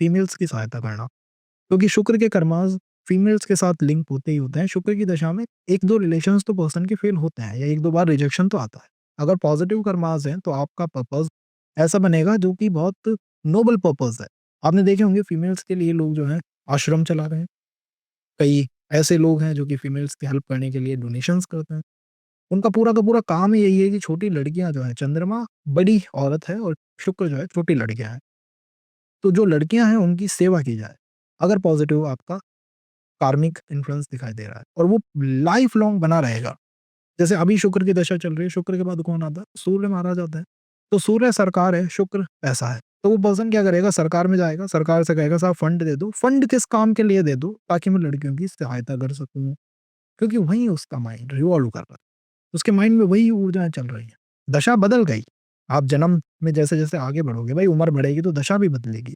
Speaker 1: फीमेल्स की सहायता करना। क्योंकि शुक्र के कर्मास फीमेल्स के साथ लिंक होते ही होते हैं। शुक्र की दशा में 1-2 रिलेशंस तो पर्सन के फेल होते हैं या 1-2 बार रिजेक्शन तो आता है। अगर पॉजिटिव कर्मास हैं तो आपका पर्पस ऐसा बनेगा जो कि बहुत नोबल पर्पस है। आपने देखे होंगे फीमेल्स के लिए लोग जो हैं आश्रम चला रहे हैं। कई ऐसे लोग हैं जो कि फीमेल्स की हेल्प करने के लिए डोनेशंस करते हैं। उनका पूरा का पूरा काम ही यही है कि छोटी लड़कियाँ जो हैं, चंद्रमा बड़ी औरत है और शुक्र जो है छोटी लड़कियाँ हैं। तो जो लड़कियाँ हैं उनकी सेवा की जाए। अगर पॉज़िटिव आपका कार्मिक इन्फ्लुएंस दिखाई दे रहा है और वो लाइफ लॉन्ग बना रहेगा। जैसे अभी शुक्र की दशा चल रही है, शुक्र के बाद कौन आता है? सूर्य महाराज आता है। तो सूर्य सरकार है, शुक्र पैसा है। तो वो पर्सन क्या करेगा? सरकार में जाएगा, सरकार से कहेगा साहब फंड दे दो। फंड किस काम के लिए दे दो? ताकि मैं लड़कियों की सहायता कर सकूँ। क्योंकि वहीं उसका माइंड रिवॉल्व कर रहा है। उसके माइंड में वही ऊर्जाएँ चल रही हैं। दशा बदल गई। आप जन्म में जैसे-जैसे आगे बढ़ोगे, भाई उम्र बढ़ेगी तो दशा भी बदलेगी।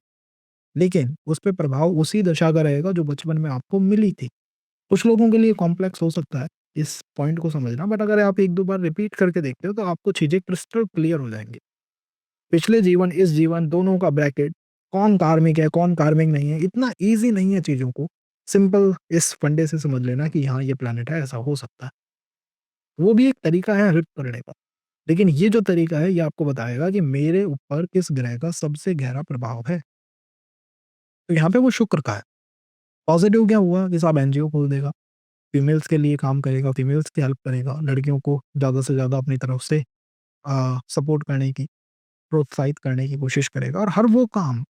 Speaker 1: लेकिन उस पे प्रभाव उसी दशा का रहेगा जो बचपन में आपको मिली थी। कुछ लोगों के लिए कॉम्प्लेक्स हो सकता है इस पॉइंट को समझना, बट अगर आप 1-2 बार रिपीट करके देखते हो तो आपको चीज़ें क्रिस्टल क्लियर हो जाएँगी। पिछले जीवन, इस जीवन दोनों का ब्रैकेट, कौन कार्मिक है, कौन कार्मिक नहीं है, इतना ईज़ी नहीं है चीज़ों को सिंपल इस फंडे से समझ लेना कि हाँ, ये प्लैनेट है, ऐसा हो सकता है। वो भी एक तरीका है हेल्प करने का। लेकिन ये जो तरीका है ये आपको बताएगा कि मेरे ऊपर किस ग्रह का सबसे गहरा प्रभाव है। तो यहाँ पे वो शुक्र का है। पॉज़िटिव क्या हुआ कि साहब एनजीओ खोल देगा, फीमेल्स के लिए काम करेगा, फीमेल्स की हेल्प करेगा, लड़कियों को ज़्यादा से ज़्यादा अपनी तरफ से सपोर्ट करने की, प्रोत्साहित करने की कोशिश करेगा और हर वो काम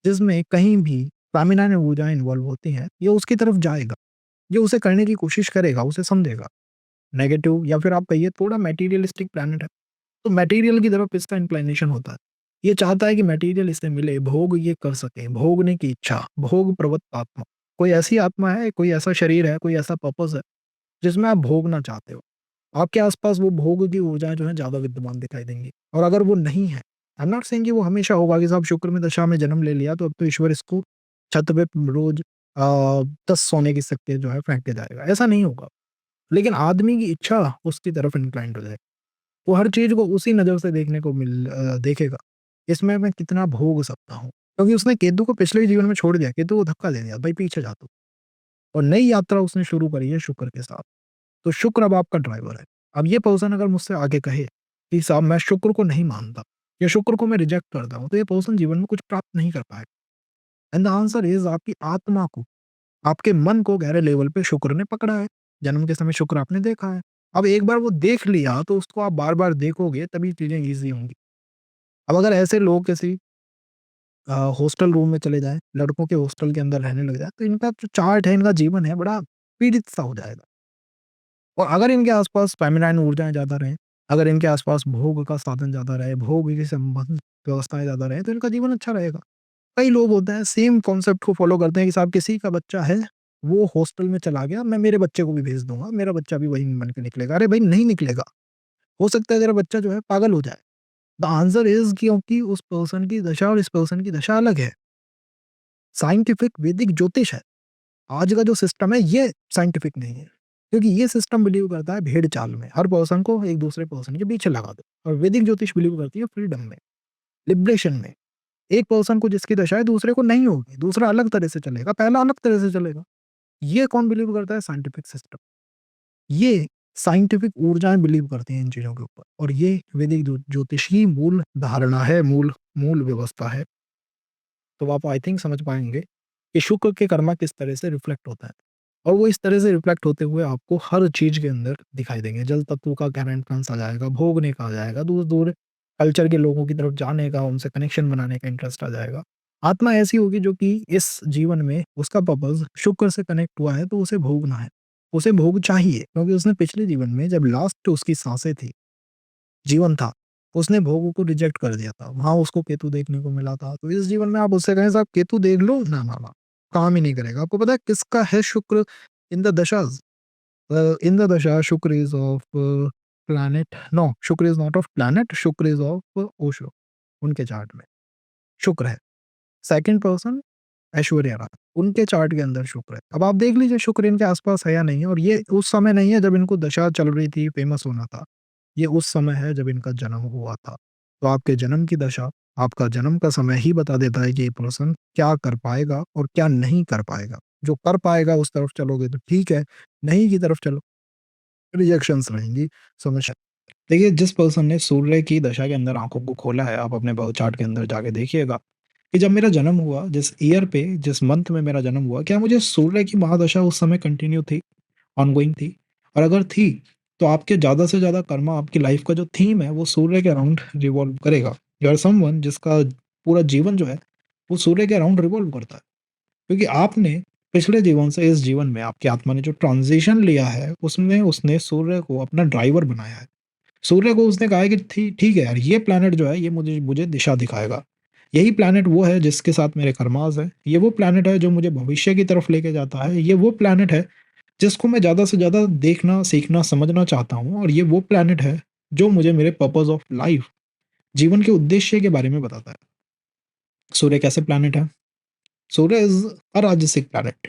Speaker 1: जिसमें कहीं भी फेमिनिन ऊर्जाएँ इन्वॉल्व होती हैं, ये उसकी तरफ जाएगा। ये उसे करने की कोशिश करेगा, उसे समझेगा। नेगेटिव या फिर आप कहिए थोड़ा मटेरियलिस्टिक प्लैनेट है, तो मटेरियल की तरफ इसका इंक्लिनेशन होता है। ये चाहता है कि मटेरियल इसे मिले, भोग ये कर सके, भोगने की इच्छा, भोग प्रवृत्त आत्मा। कोई ऐसी आत्मा है, कोई ऐसा शरीर है, कोई ऐसा पर्पज़ है, जिसमें आप भोगना चाहते हो। आपके आस-पास वो भोग की ऊर्जाएँ जो हैं ज़्यादा विद्यमान दिखाई देंगी और अगर वो नहीं है, आई एम नॉट सेइंग कि वो हमेशा होगा कि साहब शुक्र में दशा में जन्म ले लिया तो अब तो ईश्वर इसको छत पे रोज़ 10 सोने की सिक्के जो है फेंक के जाएगा, ऐसा नहीं होगा। लेकिन आदमी की इच्छा उसकी तरफ इंक्लाइंड हो जाएगी। वो हर चीज़ को उसी नज़र से देखने को देखेगा। इसमें मैं कितना भोग सकता हूँ, क्योंकि उसने केतु को पिछले ही जीवन में छोड़ दिया, केतु को धक्का दे दिया, भाई पीछे जा तू और नई यात्रा उसने शुरू करी है शुक्र के साथ। तो शुक्र अब आपका ड्राइवर है। अब ये पर्सन अगर मुझसे आगे कहे कि साहब मैं शुक्र को नहीं मानता या शुक्र को मैं रिजेक्ट करता हूँ, तो ये पर्सन जीवन में कुछ प्राप्त नहीं कर पाएगा। एंड द आंसर इज़ आपकी आत्मा को, आपके मन को गहरे लेवल पे शुक्र ने पकड़ा है। जन्म के समय शुक्र आपने देखा है। अब एक बार वो देख लिया तो उसको आप बार-बार देखोगे तभी चीज़ें ईज़ी होंगी। अब अगर ऐसे लोग किसी हॉस्टल रूम में चले जाएँ, लड़कों के हॉस्टल के अंदर रहने लग जाएँ, तो इनका जो चार्ट है, इनका जीवन है बड़ा पीड़ित-सा हो जाएगा। और अगर इनके आस-पास फेमिनाइन ऊर्जाएँ ज़्यादा रहें, अगर इनके आस-पास भोग का साधन ज़्यादा रहे, भोग के संबंध व्यवस्थाएँ ज़्यादा रहें, तो इनका जीवन अच्छा रहेगा। कई लोग होते हैं सेम कॉन्सेप्ट को फ़ॉलो करते हैं कि साहब किसी का बच्चा है, वो हॉस्टल में चला गया, मैं मेरे बच्चे को भी भेज दूँगा, मेरा बच्चा भी वही बन के निकलेगा। अरे भाई नहीं निकलेगा, हो सकता है तेरा बच्चा जो है पागल हो जाए। द आंसर इज़ क्योंकि उस पर्सन की दशा और इस पर्सन की दशा अलग है। साइंटिफिक वैदिक ज्योतिष है। आज का जो सिस्टम है ये साइंटिफिक नहीं है। क्योंकि ये सिस्टम बिलीव करता है भेड़-चाल में। हर पर्सन को एक दूसरे पर्सन के पीछे लगा दो और वैदिक ज्योतिष बिलीव करती है फ्रीडम में, लिबरेशन में। एक पर्सन को जिसकी दशा है दूसरे को नहीं होगी, दूसरा अलग तरह से चलेगा, पहला अलग तरह से चलेगा। ये कौन बिलीव करता है? Scientific system. ये साइंटिफिक ऊर्जाएँ बिलीव करती हैं इन चीज़ों के ऊपर और ये वैदिक ज्योतिष की मूल धारणा है, मूल मूल व्यवस्था है। तो आप आई थिंक समझ पाएँगे कि शुक्र के कर्मा किस तरह से रिफ्लेक्ट होता है। और वो इस तरह से रिफ्लेक्ट होते हुए आपको हर चीज़ के अंदर दिखाई देंगे। जल तत्व का गहरा इन्फ्लुएंस आ जाएगा, भोगने का आ जाएगा, दूर-दूर कल्चर के लोगों की तरफ जाने का, उनसे कनेक्शन बनाने का इंटरेस्ट आ जाएगा। आत्मा ऐसी होगी जो कि इस जीवन में उसका पर्पज़ शुक्र से कनेक्ट हुआ है तो उसे भोगना है। उसे भोग चाहिए क्योंकि उसने पिछले जीवन में जब लास्ट उसकी साँसें थी, जीवन था, उसने भोग को रिजेक्ट कर दिया था। वहाँ उसको केतु देखने को मिला था। तो इस जीवन में आप उससे कहें साहब केतु देख लो, ना, ना, ना, काम ही नहीं करेगा। आपको पता है किसका है शुक्र इन द दशाज़? In the dasha, Shukra is of planet. No, Shukra is not of planet. Shukra is of Osho. उनके चार्ट में शुक्र है। सेकंड पर्सन ऐश्वर्या राय, उनके चार्ट के अंदर शुक्र है। अब आप देख लीजिए शुक्र इनके आसपास है या नहीं है और ये उस समय नहीं है जब इनको दशा चल रही थी, फेमस होना था। ये उस समय है जब इनका जन्म हुआ था। तो आपके जन्म की दशा, आपका जन्म का समय ही बता देता है कि ये पर्सन क्या कर पाएगा और क्या नहीं कर पाएगा। जो कर पाएगा उस तरफ चलोगे तो ठीक है, नहीं की तरफ चलो रिजेक्शंस रहेंगी, समस्या। देखिए, जिस पर्सन ने सूर्य की दशा के अंदर आँखों को खोला है, आप अपने बर्थ चार्ट के अंदर जाके देखिएगा कि जब मेरा जन्म हुआ, जिस ईयर पे, जिस मंथ में मेरा जन्म हुआ, क्या मुझे सूर्य की महादशा उस समय कंटिन्यू थी, ऑनगोइंग थी? और अगर थी, तो आपके ज़्यादा से ज़्यादा कर्मा आपकी लाइफ का जो थीम है वो सूर्य के अराउंड रिवॉल्व करेगा। यू आर समवन जिसका पूरा जीवन जो है वो सूर्य के अराउंड रिवॉल्व करता है। क्योंकि आपने पिछले जीवन से इस जीवन में आपकी आत्मा ने जो ट्रांजिशन लिया है उसमें उसने सूर्य को अपना ड्राइवर बनाया है। सूर्य को उसने कहा है कि ठीक है यार, ये प्लैनेट जो है ये मुझे मुझे दिशा दिखाएगा। यही प्लैनेट वो है जिसके साथ मेरे कर्मास है। ये वो प्लैनेट है जो मुझे भविष्य की तरफ लेके जाता है। ये वो प्लैनेट है जिसको मैं ज़्यादा से ज़्यादा देखना, सीखना, समझना चाहता हूँ। और ये वो प्लैनेट है जो मुझे मेरे पर्पस ऑफ लाइफ, जीवन के उद्देश्य के बारे में बताता है। सूर्य कैसे प्लैनेट है? सूर्य इज़ अ राजसिक प्लैनेट।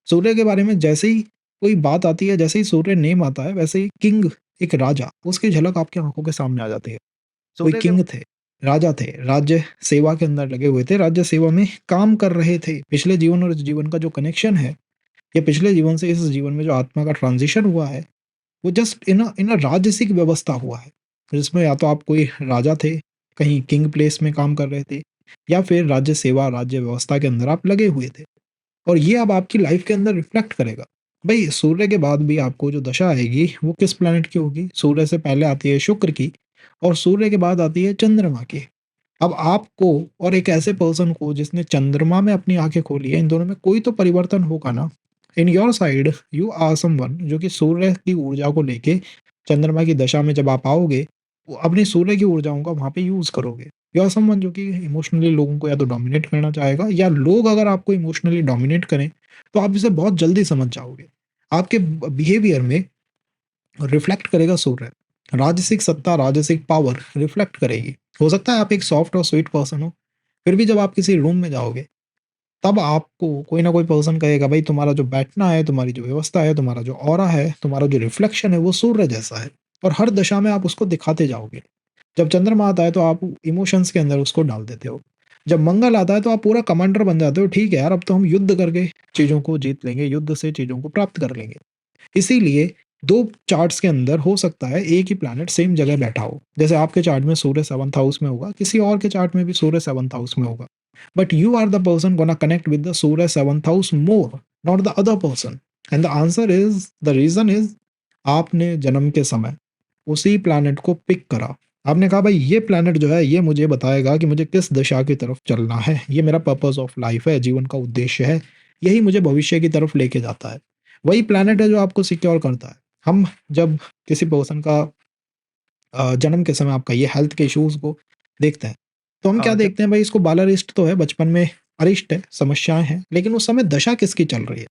Speaker 1: सूर्य के बारे में जैसे ही कोई बात आती है, जैसे ही सूर्य नेम आता है, वैसे ही किंग, एक राजा, उसकी झलक आपकी आँखों के सामने आ जाती है। कोई
Speaker 2: सूर्य के
Speaker 1: किंग थे, राजा थे, राज्य सेवा के अंदर लगे हुए थे, राज्य सेवा में काम कर रहे थे। पिछले जीवन और इस जीवन का जो कनेक्शन है, या पिछले जीवन से इस जीवन में जो आत्मा का ट्रांज़िशन हुआ है, वो जस्ट इन अ राजसिक व्यवस्था हुआ है। जिसमें या तो आप कोई राजा थे, कहीं किंग प्लेस में काम कर रहे थे, या फिर राज्य सेवा, राज्य व्यवस्था के अंदर आप लगे हुए थे। और ये अब आपकी लाइफ के अंदर रिफ्लेक्ट करेगा। भई सूर्य के बाद भी आपको जो दशा आएगी वो किस प्लैनेट की होगी? सूर्य से पहले आती है शुक्र की, और सूर्य के बाद आती है चंद्रमा की। अब आपको और एक ऐसे पर्सन को जिसने चंद्रमा में अपनी आँखें खोली है, इन दोनों में कोई तो परिवर्तन होगा ना। In your side you are someone जो कि सूर्य की ऊर्जा को लेके चंद्रमा की दशा में जब आप आओगे, वो अपनी सूर्य की ऊर्जाओं का वहाँ पे यूज़ करोगे। यू आर समवन जो कि इमोशनली लोगों को या तो डोमिनेट करना चाहेगा, या लोग अगर आपको इमोशनली डोमिनेट करें, तो आप इसे बहुत जल्दी समझ जाओगे। आपके बिहेवियर में रिफ्लेक्ट करेगा सूर्य। राजसिक सत्ता, राजसिक पावर रिफ्लेक्ट करेगी। हो सकता है आप एक सॉफ्ट और स्वीट पर्सन हो, फिर भी जब आप किसी रूम में जाओगे, तब आपको कोई ना कोई पर्सन कहेगा, भाई तुम्हारा जो बैठना है, तुम्हारी जो व्यवस्था है, तुम्हारा जो ऑरा है, तुम्हारा जो रिफ्लेक्शन है वो सूर्य जैसा है। और हर दशा में आप उसको दिखाते जाओगे। जब चंद्रमा आता है तो आप इमोशंस के अंदर उसको डाल देते हो। जब मंगल आता है तो आप पूरा कमांडर बन जाते हो, ठीक है यार, अब तो हम युद्ध करके चीज़ों को जीत लेंगे, युद्ध से चीज़ों को प्राप्त कर लेंगे। इसीलिए 2 चार्ट्स के अंदर हो सकता है एक ही प्लैनेट सेम जगह बैठा हो। जैसे आपके चार्ट में सूर्य 7th हाउस में होगा, किसी और के चार्ट में भी सूर्य 7th हाउस में होगा। But you are the person gonna connect with the Surya 7th house more, not the other person. And the answer is, the reason is, आपने जन्म के समय उसी प्लैनेट को पिक करा। आपने कहा भाई ये प्लैनेट जो है ये मुझे बताएगा कि मुझे किस दिशा की तरफ चलना है। ये मेरा पर्पस ऑफ लाइफ है, जीवन का उद्देश्य है। यही मुझे भविष्य की तरफ लेके जाता है। वही प्लैनेट है जो आपको सिक्योर करता है। हम जब किसी पर्सन का जन्म के समय आपका ये हेल्थ के इश्यूज़ को देखते हैं, तो हम क्या
Speaker 2: जब
Speaker 1: देखते हैं, भाई इसको बालारिष्ट तो है, बचपन में अरिष्ट है, समस्याएँ हैं, लेकिन उस समय दशा किसकी चल रही है?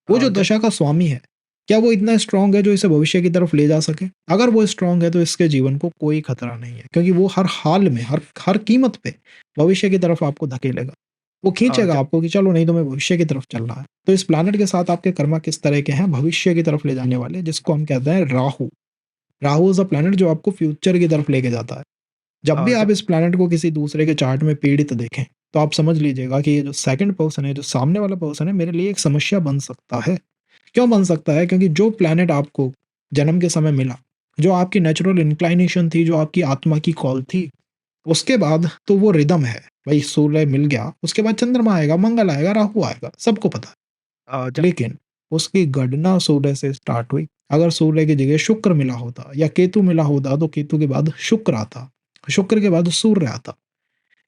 Speaker 1: वो जो
Speaker 2: जब
Speaker 1: दशा का स्वामी है, क्या वो इतना स्ट्रॉन्ग है जो इसे भविष्य की तरफ ले जा सके? अगर वो स्ट्रॉन्ग है तो इसके जीवन को कोई खतरा नहीं है, क्योंकि वो हर हाल में, हर हर कीमत पे भविष्य की तरफ आपको धकेलेगा। वो खींचेगा
Speaker 2: जब
Speaker 1: आपको कि चलो नहीं, तुम्हें भविष्य की तरफ चलना है। तो इस प्लैनेट के साथ आपके कर्मा किस तरह के हैं? भविष्य की तरफ ले जाने वाले, जिसको हम कहते हैं Rahu. Rahu is a planet जो आपको फ्यूचर की तरफ लेके जाता है। जब भी आप
Speaker 2: जब
Speaker 1: इस प्लैनेट को किसी दूसरे के चार्ट में पीड़ित देखें, तो आप समझ लीजिएगा कि ये जो सेकंड पर्सन है, जो सामने वाला पर्सन है, मेरे लिए एक समस्या बन सकता है। क्यों बन सकता है? क्योंकि जो प्लैनेट आपको जन्म के समय मिला, जो आपकी नेचुरल इंक्लिनेशन थी, जो आपकी आत्मा की कॉल थी, उसके बाद तो वो रिदम है। भई सूर्य मिल गया, उसके बाद चंद्रमा आएगा, मंगल आएगा, राहु आएगा, सबको पता है।
Speaker 2: जब
Speaker 1: लेकिन उसकी गणना सूर्य से स्टार्ट हुई। अगर सूर्य की जगह शुक्र मिला होता या केतु मिला होता, तो केतु के बाद शुक्र आता, शुक्र के बाद सूर्य आता।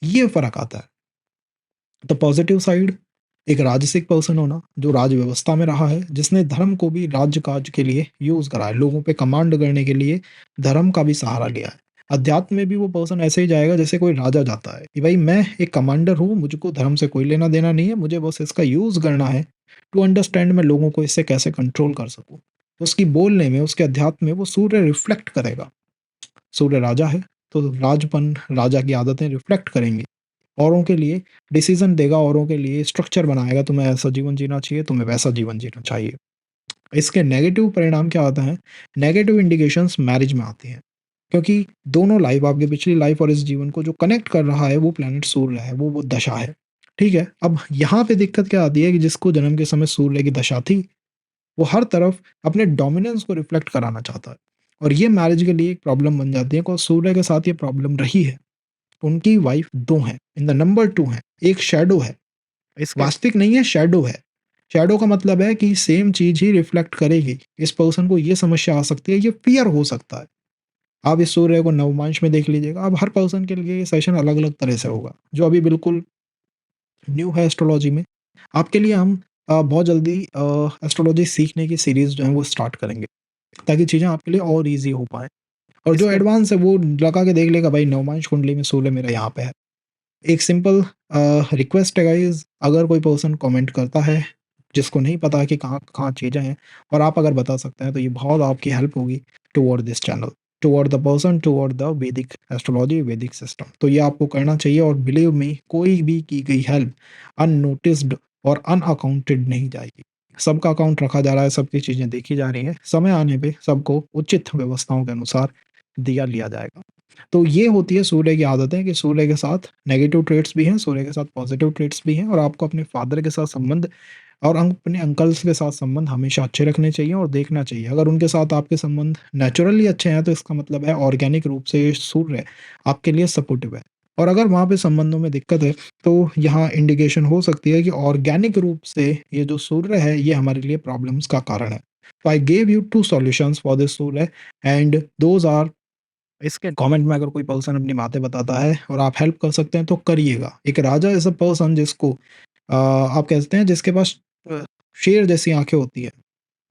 Speaker 1: ये फ़र्क आता है। द पॉजिटिव साइड, एक राजसिक पर्सन होना जो राज व्यवस्था में रहा है, जिसने धर्म को भी राज्य काज के लिए यूज़ करा है, लोगों पे कमांड करने के लिए धर्म का भी सहारा लिया है। अध्यात्म में भी वो पर्सन ऐसे ही जाएगा जैसे कोई राजा जाता है कि भाई मैं एक कमांडर हूँ, मुझको धर्म से कोई लेना देना नहीं है, मुझे बस इसका यूज़ करना है टू अंडरस्टैंड मैं लोगों को इससे कैसे कंट्रोल कर सकूँ। उसकी बोलने में, उसके अध्यात्म में वो सूर्य रिफ्लेक्ट करेगा। सूर्य राजा है, तो राजपन, राजा की आदतें रिफ्लेक्ट करेंगी। औरों के लिए डिसीज़न देगा, औरों के लिए स्ट्रक्चर बनाएगा, तुम्हें ऐसा जीवन जीना चाहिए, तुम्हें वैसा जीवन जीना चाहिए। इसके नेगेटिव परिणाम क्या होते हैं? नेगेटिव इंडिकेशंस मैरिज में आती हैं, क्योंकि दोनों लाइफ, आपकी पिछली लाइफ और इस जीवन को जो कनेक्ट कर रहा है वो प्लैनेट सूर्य है, वो दशा है। ठीक है? अब यहाँ पे दिक्कत क्या आती है कि जिसको जन्म के समय सूर्य की दशा थी, वो हर तरफ अपने डोमिनेंस को रिफ्लेक्ट कराना चाहता है। और ये मैरिज के लिए एक प्रॉब्लम बन जाती है, और सूर्य के साथ ये प्रॉब्लम रही है। उनकी वाइफ 2 हैं, इन द नंबर 2 हैं, एक शैडो है,
Speaker 2: इसके
Speaker 1: वास्तविक नहीं है, शैडो है। शैडो का मतलब है कि सेम चीज़ ही रिफ्लेक्ट करेगी। इस पर्सन को ये समस्या आ सकती है, ये फ़ियर हो सकता है। आप इस सूर्य को नवमांश में देख लीजिएगा, अब हर पर्सन के लिए ये सेशन अलग-अलग तरह से होगा। जो अभी बिल्कुल न्यू है एस्ट्रोलॉजी में, आपके लिए हम बहुत जल्दी एस्ट्रोलॉजी सीखने की सीरीज़ जो है वो स्टार्ट करेंगे, ताकि चीज़ें आपके लिए और ईज़ी हो पाएँ। और जो
Speaker 2: इसके
Speaker 1: एडवांस है वो लगा के देख लेगा, भाई नवमांश कुंडली में सूर्य मेरा यहाँ पे है। एक सिंपल रिक्वेस्ट है गाइज़, अगर कोई पर्सन कमेंट करता है, जिसको नहीं पता कि कहाँ-कहाँ चीज़ें हैं और आप अगर बता सकते हैं, तो ये बहुत आपकी हेल्प होगी toward this channel, toward the person, toward the वैदिक एस्ट्रोलॉजी, वैदिक सिस्टम। तो ये आपको करना चाहिए और बिलीव मी, कोई भी की गई हेल्प अननोटिस्ड और अनअकाउंटेड नहीं जाएगी। सबका अकाउंट रखा जा रहा है, सबकी चीज़ें देखी जा रही हैं। समय आने पे सबको उचित व्यवस्थाओं के अनुसार दिया लिया जाएगा। तो ये होती है सूर्य की आदतें कि सूर्य के साथ नेगेटिव ट्रेट्स भी हैं, सूर्य के साथ पॉजिटिव ट्रेट्स भी हैं और आपको अपने फादर के साथ संबंध और अपने अंकल्स के साथ संबंध हमेशा अच्छे रखने चाहिए और देखना चाहिए। अगर उनके साथ आपके संबंध नेचुरली अच्छे हैं, तो इसका मतलब है ऑर्गेनिक रूप से ये सूर्य आपके लिए सपोर्टिव है। और अगर वहाँ पे संबंधों में दिक्कत है, तो यहाँ इंडिकेशन हो सकती है कि ऑर्गेनिक रूप से ये जो सूर्य है, ये हमारे लिए प्रॉब्लम्स का कारण है। तो I gave you 2 solutions for this Surya and those are. इसके कमेंट में अगर कोई पर्सन अपनी बातें बताता है और आप हेल्प कर सकते हैं, तो करिएगा। एक राजा इज़ अ पर्सन जिसको आप कहते हैं जिसके पास अ, शेर जैसी आँखें होती हैं।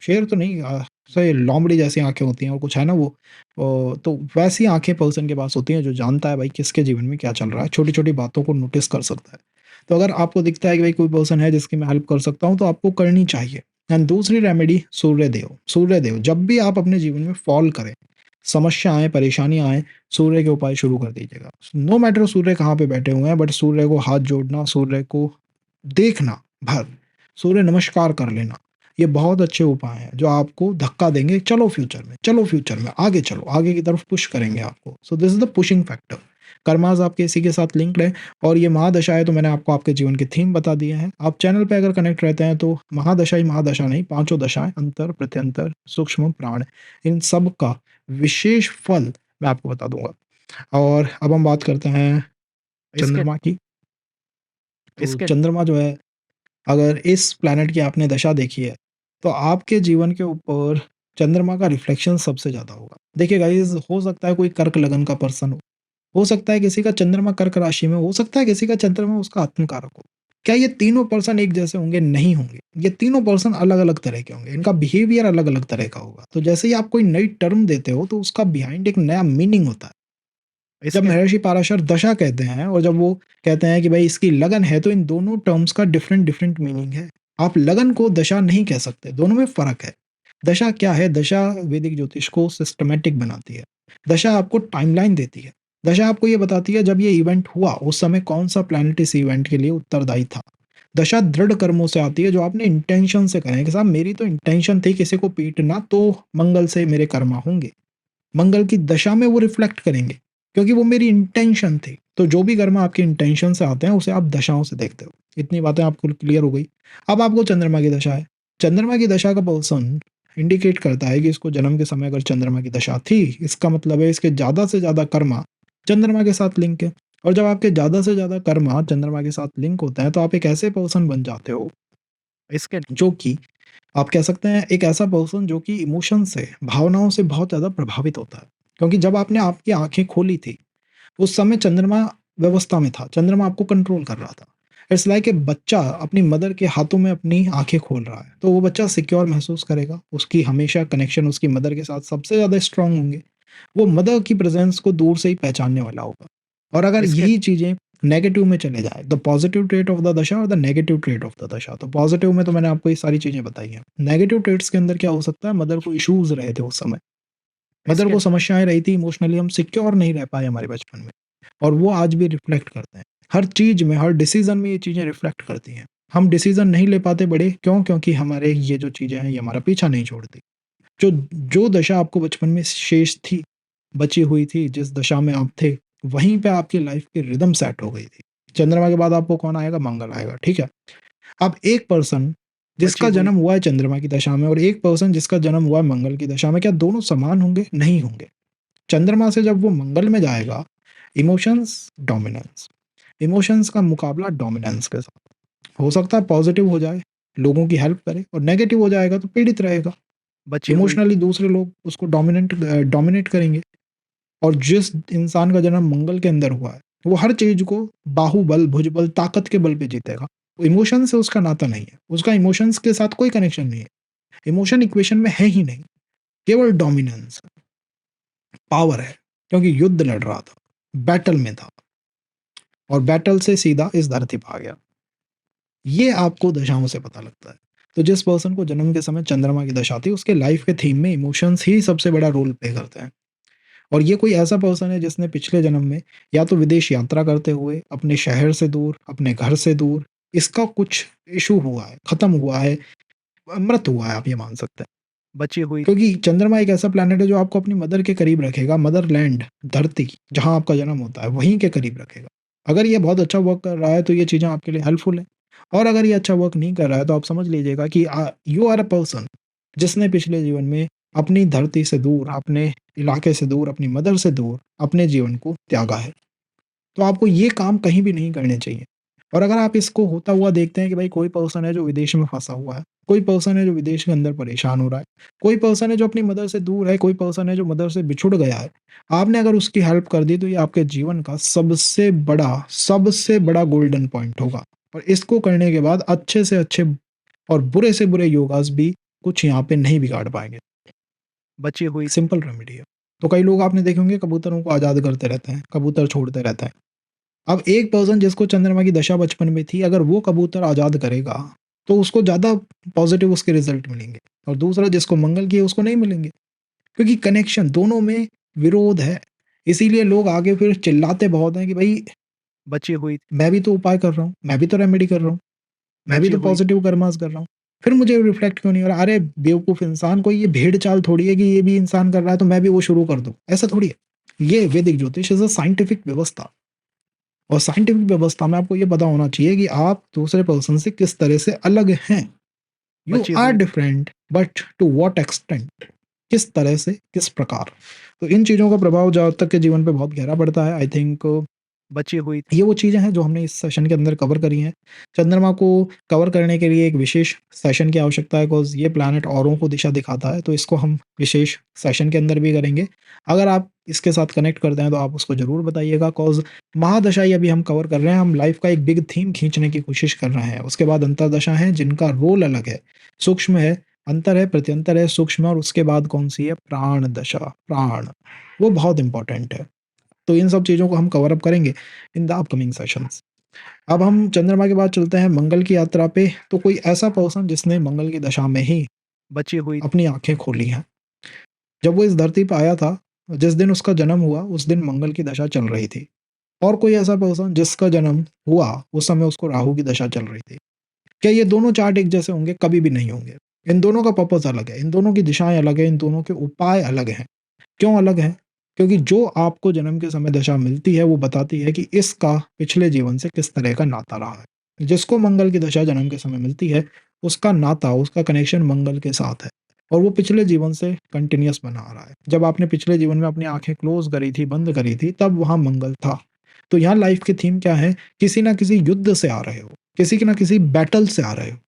Speaker 1: शेर तो नहीं, सॉरी, लोमड़ी जैसी आँखें होती हैं और कुछ है ना वो, तो वैसी आँखें पर्सन के पास होती हैं जो जानता है भाई किसके जीवन में क्या चल रहा है, छोटी-छोटी बातों को नोटिस कर सकता है। तो अगर आपको दिखता है कि भाई कोई पर्सन है जिसकी मैं हेल्प कर सकता हूँ, तो आपको करनी चाहिए। एंड दूसरी रेमेडी सूर्यदेव। सूर्यदेव जब भी आप अपने जीवन में फॉल करें, समस्या आए, परेशानियाँ आएँ, सूर्य के उपाय शुरू कर दीजिएगा। नो मैटर सूर्य कहाँ पे बैठे हुए हैं, बट सूर्य को हाथ जोड़ना, सूर्य को देखना भर, सूर्य नमस्कार कर लेना, ये बहुत अच्छे उपाय हैं जो आपको धक्का देंगे, चलो फ्यूचर में, आगे चलो, आगे की तरफ पुश करेंगे आपको। So this is the pushing factor. कर्माज़ आपके इसी के साथ लिंक्ड है और ये महादशा है, तो मैंने आपको आपके जीवन के थीम बता दिए हैं। आप चैनल पे अगर कनेक्ट रहते हैं, तो महादशा ही महादशा नहीं, पाँचों दशाएँ, अंतर, प्रत्यंतर, सूक्ष्म, प्राण, इन सब का विशेष फल मैं आपको बता दूँगा। और अब हम बात करते हैं
Speaker 2: इसके
Speaker 1: चंद्रमा की। तो
Speaker 2: इसके
Speaker 1: चंद्रमा जो है, अगर इस प्लैनेट की आपने दशा देखी है, तो आपके जीवन के ऊपर चंद्रमा का रिफ्लेक्शन सबसे ज़्यादा होगा। देखिए गाइज़, हो सकता है कोई कर्क लगन का पर्सन हो सकता है किसी का चंद्रमा कर्क राशि में हो सकता है किसी का चंद्रमा उसका आत्मकारक हो। क्या ये तीनों पर्सन एक जैसे होंगे? नहीं होंगे। ये तीनों पर्सन अलग-अलग तरह के होंगे, इनका बिहेवियर अलग-अलग तरह का होगा। तो जैसे ही आप कोई नई टर्म देते हो, तो उसका बिहाइंड एक नया मीनिंग होता है। जब
Speaker 2: इसके
Speaker 1: महर्षि पाराशर दशा कहते हैं और जब वो कहते हैं कि भाई इसकी लगन है, तो इन दोनों टर्म्स का डिफरेंट डिफरेंट मीनिंग है। आप लगन को दशा नहीं कह सकते, दोनों में फ़र्क है। दशा क्या है? दशा वैदिक ज्योतिष को सिस्टमैटिक बनाती है। दशा आपको टाइमलाइन देती है। दशा आपको ये बताती है जब ये इवेंट हुआ, उस समय कौन-सा प्लैनेट इस इवेंट के लिए उत्तरदायी था। दशा दृढ़ कर्मों से आती है जो आपने इंटेंशन से करे हैं कि साहब मेरी तो इंटेंशन थी किसी को पीटना, तो मंगल से मेरे कर्मा होंगे। मंगल की दशा में वो रिफ्लेक्ट करेंगे, क्योंकि वो मेरी इंटेंशन थी। तो जो भी कर्म आपके इंटेंशन से आते हैं, उसे आप दशाओं से देखते हो। इतनी बातें आपको क्लियर हो गई। अब आपको चंद्रमा की दशा है। चंद्रमा की दशा का पर्सन इंडिकेट करता है कि इसको जन्म के समय अगर चंद्रमा की दशा थी, इसका मतलब है इसके ज़्यादा से ज़्यादा कर्मा चंद्रमा के साथ लिंक है। और जब आपके ज़्यादा से ज़्यादा कर्मा चंद्रमा के साथ लिंक होते हैं, तो आप एक ऐसे पर्सन बन जाते हो
Speaker 2: इसके
Speaker 1: जो कि आप कह सकते हैं एक ऐसा पर्सन जो कि इमोशन से, भावनाओं से बहुत ज़्यादा प्रभावित होता है। क्योंकि जब आपने आपकी आँखें खोली थी, उस समय चंद्रमा व्यवस्था में था, चंद्रमा आपको कंट्रोल कर रहा था। इट्स लाइक ए बच्चा अपनी मदर के हाथों में अपनी आँखें खोल रहा है, तो वो बच्चा सिक्योर महसूस करेगा, उसकी हमेशा कनेक्शन उसकी मदर के साथ सबसे ज़्यादा स्ट्रॉन्ग होंगे। वो मदर की प्रेज़ेंस को दूर से ही पहचानने वाला होगा। और अगर
Speaker 2: इसके
Speaker 1: यही चीज़ें नेगेटिव में चले जाएँ, the positive trait of the दशा और the negative trait of the दशा। तो पॉज़िटिव में तो मैंने आपको ये सारी चीज़ें बताई हैं। नेगेटिव ट्रेट्स के अंदर क्या हो सकता है, मदर को इश्यूज़ रहे थे उस समय। मदर
Speaker 2: इसके
Speaker 1: को समस्याएँ रही थी, इमोशनली हम सिक्योर नहीं रह पाए हमारे बचपन में, और वो आज भी रिफ्लेक्ट करते हैं। हर चीज़ में, हर डिसीज़न में ये चीज़ें रिफ्लेक्ट करती हैं। हम डिसीज़न नहीं ले पाते बड़े, क्यों? क्योंकि हमारे ये जो चीज़ें हैं, ये हमारा पीछा नहीं छोड़ती। जो जो दशा आपको बचपन में शेष थी, बची हुई थी, जिस दशा में आप थे, वहीं पे आपकी लाइफ़ की रिदम सेट हो गई थी। चंद्रमा के बाद आपको कौन आएगा? मंगल आएगा, ठीक है? अब एक पर्सन
Speaker 2: बची
Speaker 1: जिसका
Speaker 2: हुई
Speaker 1: जन्म हुआ है चंद्रमा की दशा में और एक पर्सन जिसका जन्म हुआ है मंगल की दशा में, क्या दोनों समान होंगे? नहीं होंगे। चंद्रमा से जब वो मंगल में जाएगा, इमोशंस डोमिनेंस, इमोशंस का मुकाबला डोमिनेंस के साथ। हो सकता है पॉजिटिव हो जाए, लोगों की हेल्प करे, और नेगेटिव हो जाएगा तो पीड़ित रहेगा।
Speaker 2: बची हुई
Speaker 1: इमोशनली दूसरे लोग उसको डोमिनेट करेंगे। और जिस इंसान का जन्म मंगल के अंदर हुआ है, वो हर चीज़ को बाहुबल, भुजबल, ताकत के बल पे जीतेगा। इमोशन से उसका नाता नहीं है, उसका इमोशंस के साथ कोई कनेक्शन नहीं है। इमोशन इक्वेशन में है ही नहीं, केवल डोमिनेंस, पावर है, क्योंकि युद्ध लड़ रहा था, बैटल में था, और बैटल से सीधा इस धरती पे आ गया। ये आपको दशाओं से पता लगता है। तो जिस पर्सन को जन्म के समय चंद्रमा की दशा थी, उसके लाइफ के थीम में इमोशंस ही सबसे बड़ा रोल प्ले करते हैं। और ये कोई ऐसा पर्सन है जिसने पिछले जन्म में या तो विदेश यात्रा करते हुए, अपने शहर से दूर, अपने घर से दूर, इसका कुछ इशू हुआ है, खत्म हुआ है, मृत हुआ है, आप ये मान सकते हैं।
Speaker 2: बची हुई
Speaker 1: क्योंकि चंद्रमा एक ऐसा प्लैनेट है जो आपको अपनी मदर के करीब रखेगा, मदर लैंड, धरती, जहाँ आपका जन्म होता है, वहीं के करीब रखेगा। अगर ये बहुत अच्छा वर्क कर रहा है तो ये चीज़ें आपके लिए हेल्पफुल है, और अगर ये अच्छा वर्क नहीं कर रहा है तो आप समझ लीजिएगा कि यू आर अ पर्सन जिसने पिछले जीवन में अपनी धरती से दूर, अपने इलाके से दूर, अपनी मदर से दूर अपने जीवन को त्यागा है। तो आपको ये काम कहीं भी नहीं करने चाहिए। और अगर आप इसको होता हुआ देखते हैं कि भाई कोई पर्सन है जो विदेश में फँसा हुआ है, कोई पर्सन है जो विदेश के अंदर परेशान हो रहा है, कोई पर्सन है जो अपनी मदर से दूर है, कोई पर्सन है जो मदर से बिछुड़ गया है, आपने अगर उसकी हेल्प कर दी तो ये आपके जीवन का सबसे बड़ा गोल्डन पॉइंट होगा। और इसको करने के बाद अच्छे से अच्छे और बुरे से बुरे योगास भी कुछ यहाँ पे नहीं बिगाड़ पाएँगे।
Speaker 2: बची हुई
Speaker 1: सिंपल रेमेडी है। तो कई लोग आपने देखे होंगे कबूतरों को आज़ाद करते रहते हैं, कबूतर छोड़ते रहते हैं। अब एक पर्सन जिसको चंद्रमा की दशा बचपन में थी, अगर वो कबूतर आज़ाद करेगा, तो उसको ज़्यादा पॉज़िटिव उसके रिज़ल्ट मिलेंगे, और दूसरा जिसको मंगल की है उसको नहीं मिलेंगे। क्योंकि कनेक्शन दोनों में विरोध है। इसीलिए लोग आगे फिर चिल्लाते बहुत हैं कि भई
Speaker 2: बची हुई
Speaker 1: मैं भी तो उपाय कर रहा हूँ, मैं भी तो रेमेडी कर रहा हूँ, मैं भी
Speaker 2: बची
Speaker 1: तो
Speaker 2: हुई
Speaker 1: पॉज़िटिव कर्मास कर रहा हूँ। फिर मुझे रिफ्लेक्ट क्यों नहीं हो रहा? अरे बेवकूफ़ इंसान, कोई ये भेड़-चाल थोड़ी है कि ये भी इंसान कर रहा है तो मैं भी वो शुरू कर दूँ, ऐसा थोड़ी है। ये वैदिक ज्योतिष इज़ अ साइंटिफिक व्यवस्था, और साइंटिफिक व्यवस्था में आपको ये पता होना चाहिए कि आप दूसरे पर्सन से किस तरह से अलग हैं। यू
Speaker 2: बची
Speaker 1: आर
Speaker 2: हुई
Speaker 1: different, but to what extent, किस तरह से, किस प्रकार। तो इन चीज़ों का प्रभाव जातक के जीवन पे बहुत गहरा पड़ता है। आई थिंक
Speaker 2: बची हुई
Speaker 1: ये वो चीज़ें हैं जो हमने इस सेशन के अंदर कवर करी हैं। चंद्रमा को कवर करने के लिए एक विशेष सेशन की आवश्यकता है, बिकॉज़ ये प्लैनेट औरों को दिशा दिखाता है, तो इसको हम विशेष सेशन के अंदर भी करेंगे। अगर आप इसके साथ कनेक्ट करते हैं तो आप उसको ज़रूर बताइएगा, बिकॉज़ महादशाई अभी हम कवर कर रहे हैं, हम लाइफ़ का एक बिग थीम खींचने की कोशिश कर रहे हैं। उसके बाद अंतर्दशा हैं जिनका रोल अलग है, सूक्ष्म है, अंतर है, प्रत्यंतर है, सूक्ष्म है, और उसके बाद कौन-सी है? प्राण दशा, प्राण, वो बहुत इम्पोर्टेंट है। तो इन सब चीज़ों को हम कवर अप करेंगे इन द अपकमिंग सेशंस। अब हम चंद्रमा के बाद चलते हैं मंगल की यात्रा पे, तो कोई ऐसा पर्सन जिसने मंगल की दशा में ही
Speaker 2: बची हुई
Speaker 1: अपनी आँखें खोली हैं। जब वो इस धरती पे आया था, जिस दिन उसका जन्म हुआ, उस दिन मंगल की दशा चल रही थी। और कोई ऐसा पर्सन जिसका जन्म हुआ, उस समय उसको राहु की दशा चल रही थी। क्या ये दोनों चार्ट एक जैसे होंगे? कभी भी नहीं होंगे। इन दोनों का पर्पज़ अलग है, इन दोनों की दिशाएँ अलग हैं, इन दोनों के उपाय अलग हैं। क्यों अलग हैं? क्योंकि जो आपको जन्म के समय दशा मिलती है, वो बताती है कि इसका पिछले जीवन से किस तरह का नाता रहा है। जिसको मंगल की दशा जन्म के समय मिलती है, उसका नाता, उसका कनेक्शन मंगल के साथ है, और वो पिछले जीवन से कंटिन्यूअस बना आ रहा है। जब आपने पिछले जीवन में अपनी आँखें क्लोज़ करी थी, बंद करी थी, तब वहाँ मंगल था। तो यहाँ लाइफ़ की थीम क्या है? किसी न किसी युद्ध से आ रहे हो, किसी न किसी बैटल से आ रहे हो।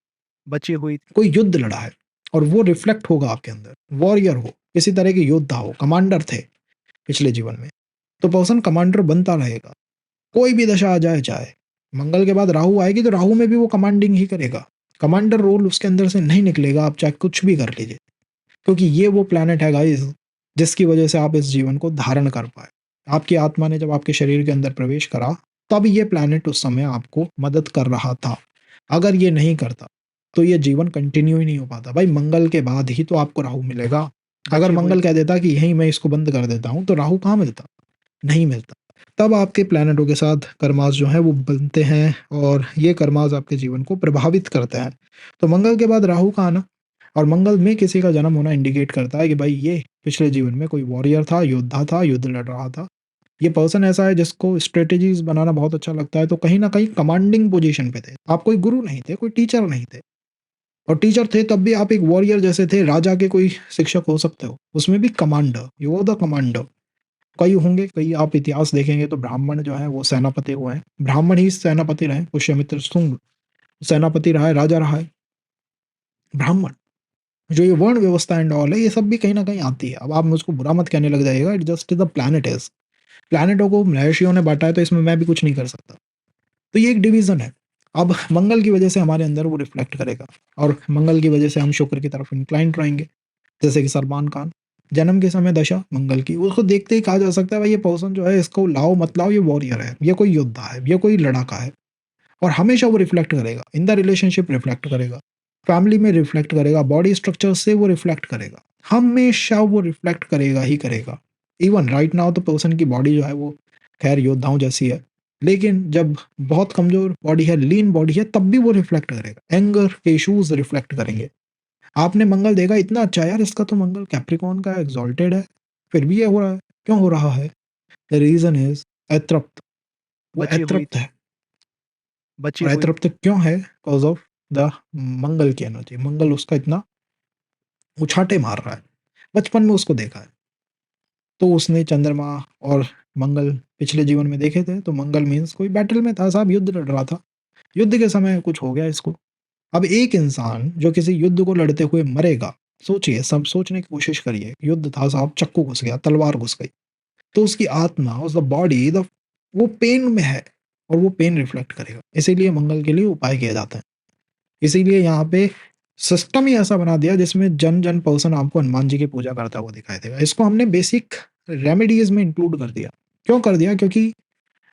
Speaker 2: बची हुई
Speaker 1: कोई युद्ध लड़ा है, और वो रिफ्लेक्ट होगा आपके अंदर। वॉरियर हो, किसी तरह के योद्धा हो, कमांडर थे पिछले जीवन में, तो पर्सन कमांडर बनता रहेगा। कोई भी दशा आ जाए चाहे, मंगल के बाद राहु आएगी तो राहु में भी वो कमांडिंग ही करेगा। कमांडर रोल उसके अंदर से नहीं निकलेगा, आप चाहे कुछ भी कर लीजिए। क्योंकि ये वो प्लैनेट है गाइस, जिसकी वजह से आप इस जीवन को धारण कर पाए। आपकी आत्मा ने जब आपके शरीर के अंदर प्रवेश करा, तब ये प्लैनेट उस समय आपको मदद कर रहा था। अगर ये नहीं करता, तो ये जीवन कंटिन्यू ही नहीं हो पाता। भाई मंगल के बाद ही तो आपको राहु मिलेगा। अगर
Speaker 2: बची हुई
Speaker 1: मंगल कह देता कि यहीं मैं इसको बंद कर देता हूँ, तो राहु कहाँ मिलता? नहीं मिलता। तब आपके प्लैनेटों के साथ कर्मास जो हैं वो बनते हैं, और ये कर्मास आपके जीवन को प्रभावित करते हैं। तो मंगल के बाद राहु का आना और मंगल में किसी का जन्म होना इंडिकेट करता है कि भाई ये पिछले जीवन में कोई वॉरियर था, योद्धा था, युद्ध लड़ रहा था। ये पर्सन ऐसा है जिसको स्ट्रैटेजीज़ बनाना बहुत अच्छा लगता है, तो कहीं न कहीं कमांडिंग पोज़ीशन पे थे। आप कोई गुरु नहीं थे, कोई टीचर नहीं थे, और टीचर थे तब भी आप एक वॉरियर जैसे थे, राजा के कोई शिक्षक हो सकते हो। उसमें भी commander, you are the commander. कई होंगे, कई आप इतिहास देखेंगे तो ब्राह्मण जो हैं वो सेनापति हुए हैं। ब्राह्मण ही सेनापति रहे हैं, पुष्यमित्र शुंग सेनापति रहा है, राजा रहा है। ब्राह्मण, जो ये वर्ण व्यवस्था एंड ऑल है, ये सब भी कहीं न कहीं आती है। अब आप मुझको बुरा मत कहने लग जाइएगा, it just the planet is. प्लैनेटों को महर्षियों ने बाँटा है, तो इसमें मैं भी कुछ नहीं कर सकता। तो ये एक डिवीज़न है। अब मंगल की वजह से हमारे अंदर वो रिफ्लेक्ट करेगा और मंगल की वजह से हम शुक्र की तरफ इंक्लाइंड रहेंगे। जैसे कि सलमान खान, जन्म के समय दशा मंगल की, उसको देखते ही कहा जा सकता है भाई ये पर्सन जो है इसको लाओ मत लाओ, ये वॉरियर है, ये कोई योद्धा है, ये कोई लड़ाका है। और हमेशा वो रिफ्लेक्ट करेगा, इन द रिलेशनशिप रिफ्लेक्ट करेगा, फैमिली में रिफ्लेक्ट करेगा, बॉडी स्ट्रक्चर से वो रिफ्लेक्ट करेगा, हमेशा वो रिफ्लेक्ट करेगा ही करेगा। इवन राइट नाउ तो पर्सन की बॉडी जो है वो खैर योद्धाओं जैसी है, लेकिन जब बहुत कमजोर बॉडी है, लीन बॉडी है, तब भी वो रिफ्लेक्ट करेगा, एंगर के इश्यूज रिफ्लेक्ट करेंगे। आपने मंगल देखा इतना अच्छा है यार, इसका तो मंगल कैप्रिकॉर्न का एग्जॉल्टेड है, फिर भी ये हो रहा है, क्यों हो रहा है? द रीजन इज अतृप्त, वो
Speaker 2: बची हुई
Speaker 1: अतृप्त
Speaker 2: थी
Speaker 1: है।
Speaker 2: बची
Speaker 1: और
Speaker 2: हुई
Speaker 1: अतृप्त क्यों है? बिकॉज ऑफ द मंगल की एनर्जी, मंगल उसका इतना उछाटे मार रहा है। बचपन में उसको देखा है, तो उसने चंद्रमा और मंगल पिछले जीवन में देखे थे, तो मंगल मीन्स कोई बैटल में था साहब, युद्ध लड़ रहा था, युद्ध के समय कुछ हो गया इसको। अब एक इंसान जो किसी युद्ध को लड़ते हुए मरेगा, सोचिए, सब सोचने की कोशिश करिए, युद्ध था साहब, चक्कू घुस गया, तलवार घुस गई, तो उसकी आत्मा, उस द बॉडी द वो पेन में है, और वो पेन रिफ्लेक्ट करेगा। इसीलिए मंगल के लिए उपाय किए जाते हैं। इसीलिए यहाँ पे सिस्टम ही ऐसा बना दिया जिसमें जन जन पर्सन आपको हनुमान जी की पूजा करता हुआ दिखाई देगा। इसको हमने बेसिक रेमेडीज में इंक्लूड कर दिया। क्यों कर दिया? क्योंकि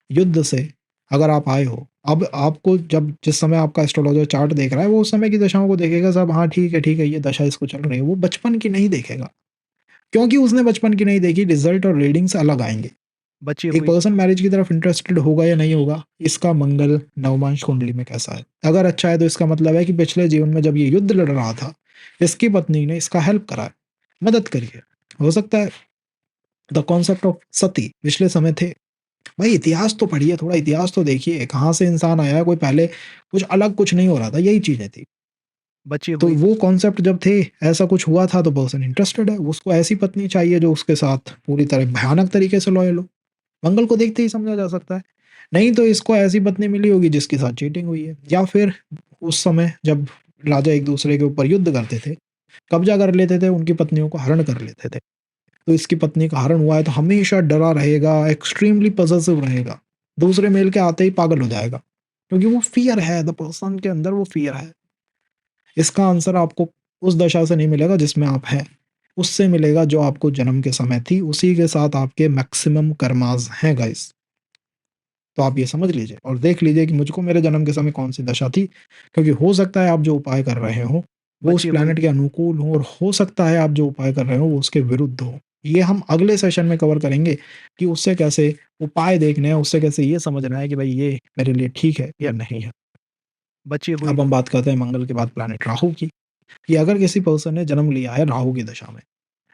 Speaker 1: युद्ध से अगर आप आए हो, अब आपको जब जिस समय आपका एस्ट्रोलॉजर चार्ट देख रहा है, वो उस समय की दशाओं को देखेगा साहब, हाँ ठीक है, ये दशा इसको चल रही है, वो बचपन की नहीं देखेगा, क्योंकि उसने बचपन की नहीं देखी, रिजल्ट और रीडिंग्स अलग आएंगे।
Speaker 2: बची
Speaker 1: एक
Speaker 2: हुई
Speaker 1: पर्सन मैरिज की तरफ इंटरेस्टेड होगा या नहीं होगा, इसका मंगल नवमांश कुंडली में कैसा है। अगर अच्छा है तो इसका मतलब है कि पिछले जीवन में जब ये युद्ध लड़ रहा था, इसकी पत्नी ने इसका हेल्प करा है, मदद करी है। हो सकता है द कॉन्सेप्ट ऑफ सती पिछले समय थे। भाई इतिहास तो पढ़िए, थोड़ा इतिहास तो देखिए, कहाँ से इंसान आया है, कोई पहले कुछ अलग कुछ नहीं हो रहा था, यही चीजें थी।
Speaker 2: बची
Speaker 1: तो
Speaker 2: हुई
Speaker 1: वो कॉन्सेप्ट जब थे, ऐसा कुछ हुआ था, तो पर्सन इंटरेस्टेड है, उसको ऐसी पत्नी चाहिए जो उसके साथ पूरी तरह भयानक तरीके से लॉयल हो। मंगल को देखते ही समझा जा सकता है। नहीं तो इसको ऐसी पत्नी मिली होगी जिसके साथ चीटिंग हुई है, या फिर उस समय जब राजा एक दूसरे के ऊपर युद्ध करते थे, कब्जा कर लेते थे, उनकी पत्नियों को हरण कर लेते थे। तो इसकी पत्नी का हरण हुआ है, तो हमेशा डरा रहेगा, एक्सट्रीमली पॉसेसिव रहेगा, दूसरे मेल के आते ही पागल हो जाएगा, क्योंकि वो फियर है, द पर्सन के अंदर वो फियर है। इसका आंसर आपको उस दशा से नहीं मिलेगा जिसमें आप हैं, उससे मिलेगा जो आपको जन्म के समय थी, उसी के साथ आपके मैक्सिमम कर्मास हैं गाइस। तो आप ये समझ लीजिए और देख लीजिए कि मुझको मेरे जन्म के समय कौन सी दशा थी, क्योंकि हो सकता है आप जो उपाय कर रहे हो वो उस
Speaker 2: बची हुई
Speaker 1: प्लैनेट के अनुकूल हो, और हो सकता है आप जो उपाय कर रहे हो वो उसके विरुद्ध हो। ये हम अगले सेशन में कवर करेंगे कि उससे कैसे उपाय देखने हैं, उससे कैसे ये समझना है कि भाई ये मेरे लिए ठीक है या नहीं है।
Speaker 2: बची हुई
Speaker 1: अब हम बात करते हैं मंगल के बाद प्लैनेट राहु की, कि अगर किसी पर्सन ने जन्म लिया है राहु की दशा में,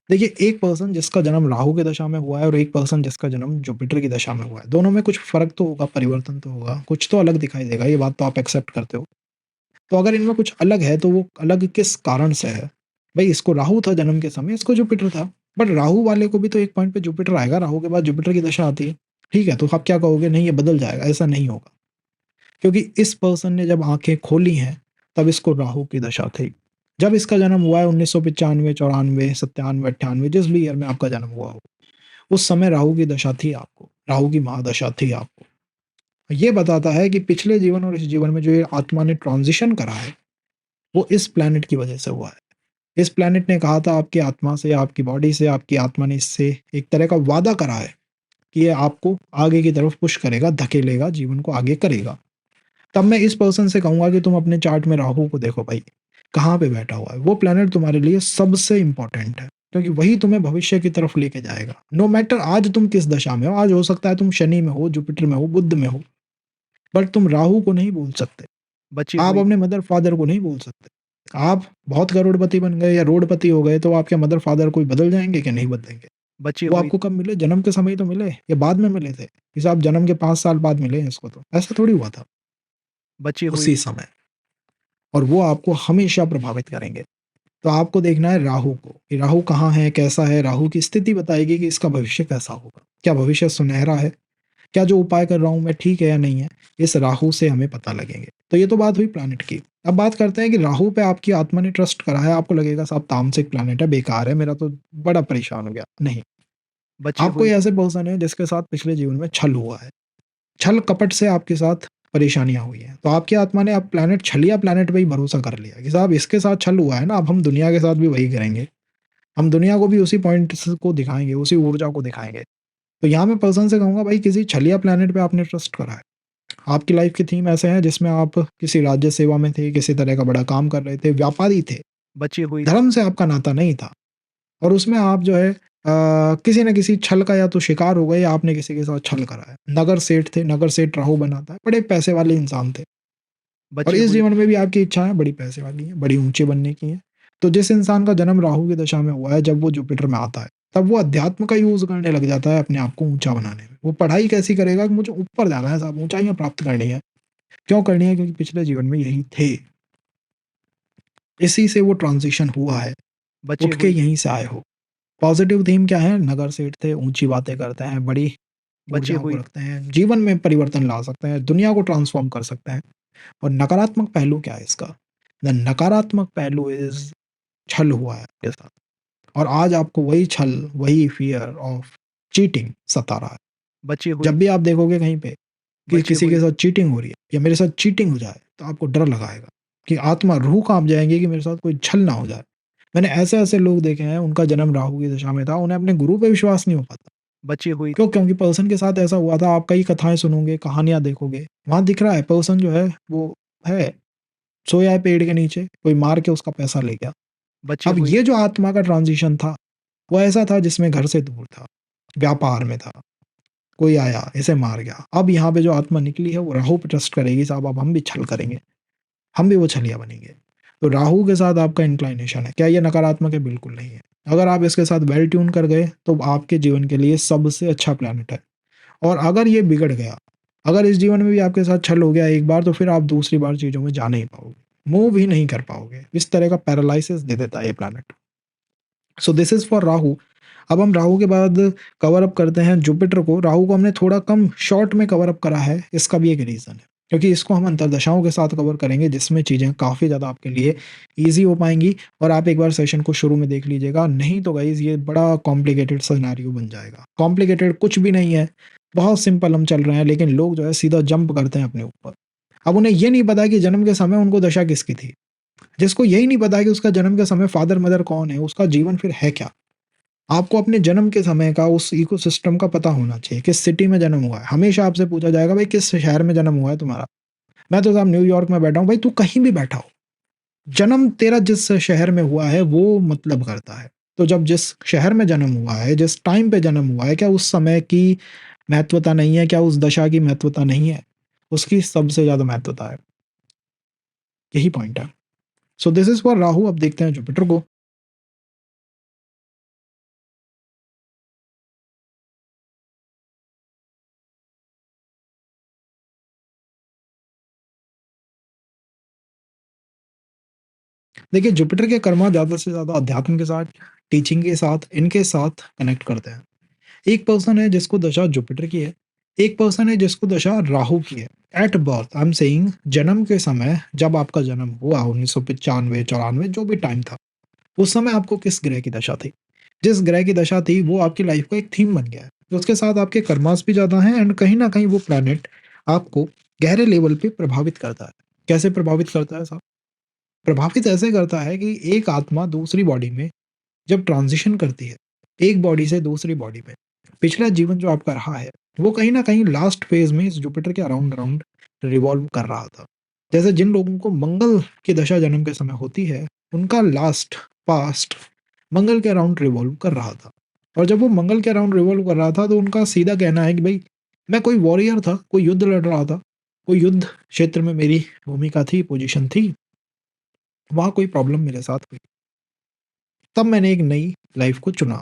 Speaker 1: देखिए एक पर्सन जिसका जन्म राहु की दशा में हुआ है और एक पर्सन जिसका जन्म जुपिटर की दशा में हुआ है, दोनों में कुछ फर्क तो होगा, परिवर्तन तो होगा, कुछ तो अलग दिखाई देगा, ये बात तो आप एक्सेप्ट करते हो। तो अगर इनमें कुछ अलग है तो वो अलग किस कारण से है? भाई इसको राहु था जन्म के समय, इसको जुपिटर था, बट राहु वाले को भी तो एक पॉइंट पे जुपिटर आएगा, राहु के बाद जुपिटर की दशा आती है। ठीक है, तो आप क्या कहोगे, नहीं ये बदल जाएगा? ऐसा नहीं होगा, क्योंकि इस पर्सन ने जब आंखें खोली हैं तब इसको राहु की दशा थी। जब इसका जन्म हुआ है 1995, 94, 97, 98, जिस भी ईयर में आपका जन्म हुआ हो, उस समय राहु की दशा थी आपको, राहु की महादशा थी आपको। ये बताता है कि पिछले जीवन और इस जीवन में जो ये आत्मा ने ट्रांजिशन करा है, वो इस प्लैनेट की वजह से हुआ है। इस प्लैनेट ने कहा था आपकी आत्मा से, आपकी बॉडी से, आपकी आत्मा ने इससे एक तरह का वादा करा है कि ये आपको आगे की तरफ पुश करेगा, धकेलेगा, जीवन को आगे करेगा। तब मैं इस पर्सन से कहूंगा कि तुम अपने चार्ट में राहु को देखो भाई, कहाँ पे बैठा हुआ है। वो प्लेनेट तुम्हारे लिए सबसे इंपॉर्टेंट है, क्योंकि वही तुम्हें भविष्य की तरफ लेके जाएगा। नो मैटर आज तुम किस दशा में हो, आज हो सकता है तुम शनि में हो, जुपिटर में हो, बुध में हो, बट तुम राहु को नहीं भूल सकते।
Speaker 2: बची
Speaker 1: आप
Speaker 2: हुई
Speaker 1: अपने मदर फादर को नहीं भूल सकते। आप बहुत करोड़पति बन गए या रोडपति हो गए, तो आपके मदर फादर कोई बदल जाएंगे कि नहीं बदलेंगे?
Speaker 2: बची
Speaker 1: वो
Speaker 2: हुई
Speaker 1: आपको कब मिले? जन्म के समय ही तो मिले, या बाद में मिले थे? इस आप जन्म के 5 साल बाद मिले हैं इसको, तो ऐसा थोड़ी हुआ था,
Speaker 2: बची हुई
Speaker 1: उसी समय। और वो आपको हमेशा प्रभावित करेंगे। तो आपको देखना है राहु को, कि राहु कहाँ है, कैसा है, राहु की स्थिति बताएगी कि इसका भविष्य कैसा होगा। क्या भविष्य सुनहरा है? क्या जो उपाय कर रहा हूँ मैं ठीक है या नहीं है, इस राहु से हमें पता लगेंगे। तो ये तो बात हुई प्लैनेट की। अब बात करते हैं कि राहु पे आपकी आत्मा ने ट्रस्ट करा है, आपको लगेगा साहब तामसिक प्लैनेट है, बेकार है, मेरा तो बड़ा परेशान हो गया। नहीं,
Speaker 2: बची
Speaker 1: आप कोई
Speaker 2: हुई,
Speaker 1: ऐसे पर्सन है जिसके साथ पिछले जीवन में छल हुआ है। छल कपट से आपके साथ परेशानियाँ हुई हैं। तो आपकी आत्मा ने अब प्लैनेट छलिया प्लैनेट पे ही भरोसा कर लिया कि साहब इसके साथ छल हुआ है ना, अब हम दुनिया के साथ भी वही करेंगे। हम दुनिया को भी उसी पॉइंट को दिखाएँगे, उसी ऊर्जा को दिखाएँगे। तो यहाँ मैं पर्सन से कहूँगा भाई किसी छलिया प्लैनेट पे आपने ट्रस्ट करा है। आपकी लाइफ़ की थीम ऐसे है जिसमें आप किसी राज्य सेवा में थे, किसी तरह का बड़ा काम कर रहे थे, व्यापारी थे।
Speaker 2: बची हुई,
Speaker 1: धर्म से आपका नाता नहीं था और उसमें आप जो है किसी न किसी छल का या तो शिकार हो गए या आपने किसी के साथ छल करा है। नगर सेठ थे, नगर सेठ राहु बनाता है, बड़े पैसे वाले इंसान थे। और
Speaker 2: बची
Speaker 1: इस
Speaker 2: हुई,
Speaker 1: जीवन में भी आपकी इच्छाएँ बड़ी पैसे वाली हैं, बड़ी ऊँचे बनने की हैं। तो जिस इंसान का जन्म राहु की दशा में हुआ है, जब वो जुपिटर में आता है, तब वो अध्यात्म का यूज़ करने लग जाता है अपने आप को ऊँचा बनाने में। वो पढ़ाई कैसी करेगा कि मुझे ऊपर जाना है साहब, ऊँचाइयाँ प्राप्त करनी है। क्यों करनी है? क्योंकि पिछले जीवन में यही थे। इसी से वो ट्रांज़िशन हुआ है,
Speaker 2: बची
Speaker 1: उठ के
Speaker 2: हुई,
Speaker 1: यहीं से आए हो। पॉज़िटिव थीम क्या है? नगर सेठ थे, ऊँची बातें करते हैं, बड़ी
Speaker 2: बची
Speaker 1: ऊर्जाओं को
Speaker 2: हुई,
Speaker 1: रखते हैं, जीवन में परिवर्तन ला सकते हैं, दुनिया को ट्रांसफ़ॉर्म कर सकते हैं। और नकारात्मक पहलू क्या है इसका? द नकारात्मक पहलू इज़ छल हुआ है आपके साथ और आज आपको वही छल, वही फ़ियर ऑफ चीटिंग सता रहा है।
Speaker 2: बची हुई,
Speaker 1: जब भी आप देखोगे कहीं पे कि
Speaker 2: बची
Speaker 1: किसी के
Speaker 2: हुई,
Speaker 1: साथ चीटिंग हो रही है या मेरे साथ चीटिंग हो जाए, तो आपको डर लगाएगा कि आत्मा, रूह काँप जाएँगी कि मेरे साथ कोई छल ना हो जाए। मैंने ऐसे-ऐसे लोग देखे हैं, उनका जन्म राहु की दशा में था, उन्हें अपने गुरु पे विश्वास नहीं हो पाता।
Speaker 2: बची हुई,
Speaker 1: क्यों? क्योंकि पर्सन के साथ ऐसा हुआ था, आप कई कथाएँ सुनोगे, कहानियाँ देखोगे, वहाँ दिख रहा है पर्सन जो है वो है, सोया है पेड़ के नीचे, कोई मार के उसका पैसा ले गया।
Speaker 2: बची
Speaker 1: अब
Speaker 2: हुई,
Speaker 1: ये जो आत्मा का ट्रांज़िशन था, वो ऐसा था जिसमें घर से दूर था, व्यापार में था, कोई आया, इसे मार गया। अब यहाँ पे जो आत्मा निकली है, वो राहु पे ट्रस्ट करेगी, साहब अब हम भी छल करेंगे, हम भी वो छलिया बनेंगे। तो राहु के साथ आपका इंक्लिनेशन है, क्या ये नकारात्मक है? बिल्कुल नहीं है। अगर आप इसके साथ वेल ट्यून कर गए, तो आपके जीवन के लिए सबसे अच्छा प्लैनेट है। और अगर ये बिगड़ गया, अगर इस जीवन में भी आपके साथ छल हो गया एक बार, तो फिर आप दूसरी बार चीज़ों में जा नहीं पाओगे, मूव ही नहीं कर पाओगे। इस तरह का पैरालिसिस दे देता है ये planet. So this is for Rahu. अब हम राहु के बाद कवर अप करते हैं जुपिटर को। राहु को हमने थोड़ा कम शॉर्ट में कवर अप करा है, इसका भी एक रीज़न है। क्योंकि इसको हम अंतर्दशाओं के साथ कवर करेंगे जिसमें चीज़ें काफ़ी ज़्यादा आपके लिए ईज़ी हो पाएँगी और आप एक बार सेशन को शुरू में देख लीजिएगा, नहीं तो गाइज़ ये बड़ा कॉम्प्लिकेटेड सिनेरियो बन जाएगा। कॉम्प्लिकेटेड कुछ भी नहीं है, बहुत सिंपल हम चल रहे हैं, लेकिन लोग जो है सीधा जंप करते हैं अपने ऊपर। अब उन्हें ये नहीं पता कि जन्म के समय उनको दशा किसकी थी। जिसको यही नहीं पता कि उसका जन्म के समय फादर-मदर कौन है, उसका जीवन फिर है क्या? आपको अपने जन्म के समय का उस इकोसिस्टम का पता होना चाहिए, किस सिटी में जन्म हुआ है। हमेशा आपसे पूछा जाएगा भाई किस शहर में जन्म हुआ है तुम्हारा? मैं तो साहब न्यूयॉर्क में बैठा हूँ, भाई तू कहीं भी बैठा हो, जन्म तेरा जिस शहर में हुआ है वो मतलब करता है। तो जब जिस शहर में जन्म हुआ है, जिस टाइम पे जन्म हुआ है, क्या उस समय की महत्वता नहीं है? क्या उस दशा की महत्वता नहीं है? उसकी सबसे ज़्यादा महत्वता है। यही पॉइंट है। सो दिस इज़ फॉर राहु। अब देखते हैं जुपिटर को। देखिए जुपिटर के कर्मा ज़्यादा से ज़्यादा अध्यात्म के साथ, टीचिंग के साथ, इनके साथ कनेक्ट करते हैं। एक पर्सन है जिसको दशा जुपिटर की है, एक पर्सन है जिसको दशा राहु की है। At birth I am saying, जन्म के समय जब आपका जन्म हुआ 1995-94 जो भी टाइम था, उस समय आपको किस ग्रह की दशा थी? जिस ग्रह की दशा थी वो आपकी लाइफ का एक थीम बन गया है। तो उसके साथ आपके कर्मास भी ज़्यादा हैं एंड कहीं न कहीं वो प्लैनेट आपको गहरे लेवल पे प्रभावित करता है। कैसे प्रभावित करता है साहब? प्रभावित ऐसे करता है कि एक आत्मा दूसरी बॉडी में जब ट्रांज़िशन करती है, एक बॉडी से दूसरी बॉडी में, पिछला जीवन जो आपका रहा है, वो कहीं न कहीं लास्ट फ़ेज़ में इस जुपिटर के अराउंड-अराउंड रिवॉल्व कर रहा था। जैसे जिन लोगों को मंगल की दशा जन्म के समय होती है, उनका पास्ट मंगल के अराउंड रिवॉल्व कर रहा था। और जब वो मंगल के अराउंड रिवॉल्व कर रहा था, तो उनका सीधा कहना है कि भई, मैं कोई वॉरियर था, कोई युद्ध लड़ रहा था, कोई युद्ध क्षेत्र में मेरी भूमिका थी, पोज़ीशन थी, वहाँ कोई प्रॉब्लम मेरे साथ हुई। तब मैंने एक नई लाइफ़ को चुना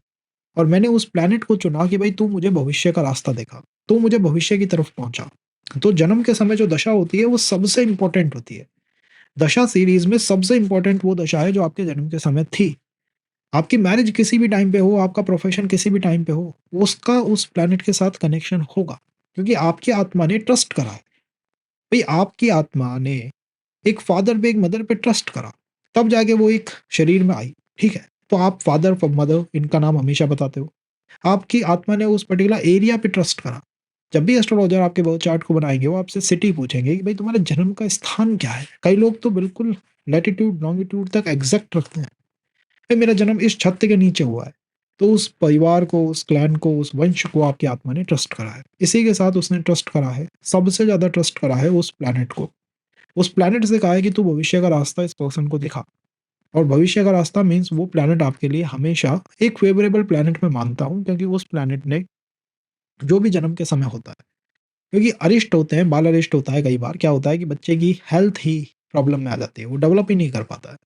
Speaker 1: और मैंने उस प्लैनेट को चुना कि भाई तू मुझे भविष्य का रास्ता दिखा, तू मुझे भविष्य की तरफ पहुँचा। तो जन्म के समय जो दशा होती है वो सबसे इम्पोर्टेंट होती है। दशा सीरीज़ में सबसे इम्पोर्टेंट वो दशा है जो आपके जन्म के समय थी। आपकी मैरिज किसी भी टाइम पे हो, आपका प्रोफ़ेशन किसी भी टाइम पे हो, उसका उस प्लैनेट के साथ कनेक्शन होगा। क्योंकि आपकी आत्मा ने ट्रस्ट करा है। भई आपकी आत्मा ने एक फादर पे, एक मदर पे ट्रस्ट करा, तब जाके वो एक शरीर में आई, ठीक है? तो आप फादर फ मदर इनका नाम हमेशा बताते हो। आपकी आत्मा ने उस पर्टिकुलर एरिया पे ट्रस्ट करा। जब भी एस्ट्रोलॉजर आपके बर्थ चार्ट को बनाएँगे, वो आपसे सिटी पूछेंगे कि भाई तुम्हारे जन्म का स्थान क्या है? कई लोग तो बिल्कुल लैटीट्यूड, लॉन्गिट्यूड तक एग्ज़ैक्ट रखते हैं। भाई मेरा जन्म इस छत के नीचे हुआ है। तो उस परिवार को, उस क्लैन को, उस वंश को आपकी आत्मा ने ट्रस्ट करा है। इसी के साथ उसने ट्रस्ट करा है, सबसे ज़्यादा ट्रस्ट करा है उस प्लैनेट को। उस प्लैनेट से कहा है कि तू भविष्य का रास्ता इस पर्सन को दिखा। और भविष्य का रास्ता मीन्स वो प्लैनेट आपके लिए हमेशा एक फेवरेबल प्लैनेट मैं मानता हूँ, क्योंकि उस प्लैनेट ने जो भी जन्म के समय होता है, क्योंकि अरिष्ट होते हैं, बाल अरिष्ट होता है, कई बार क्या होता है कि बच्चे की हेल्थ ही प्रॉब्लम में आ जाती है, वो डेवलप ही नहीं कर पाता है।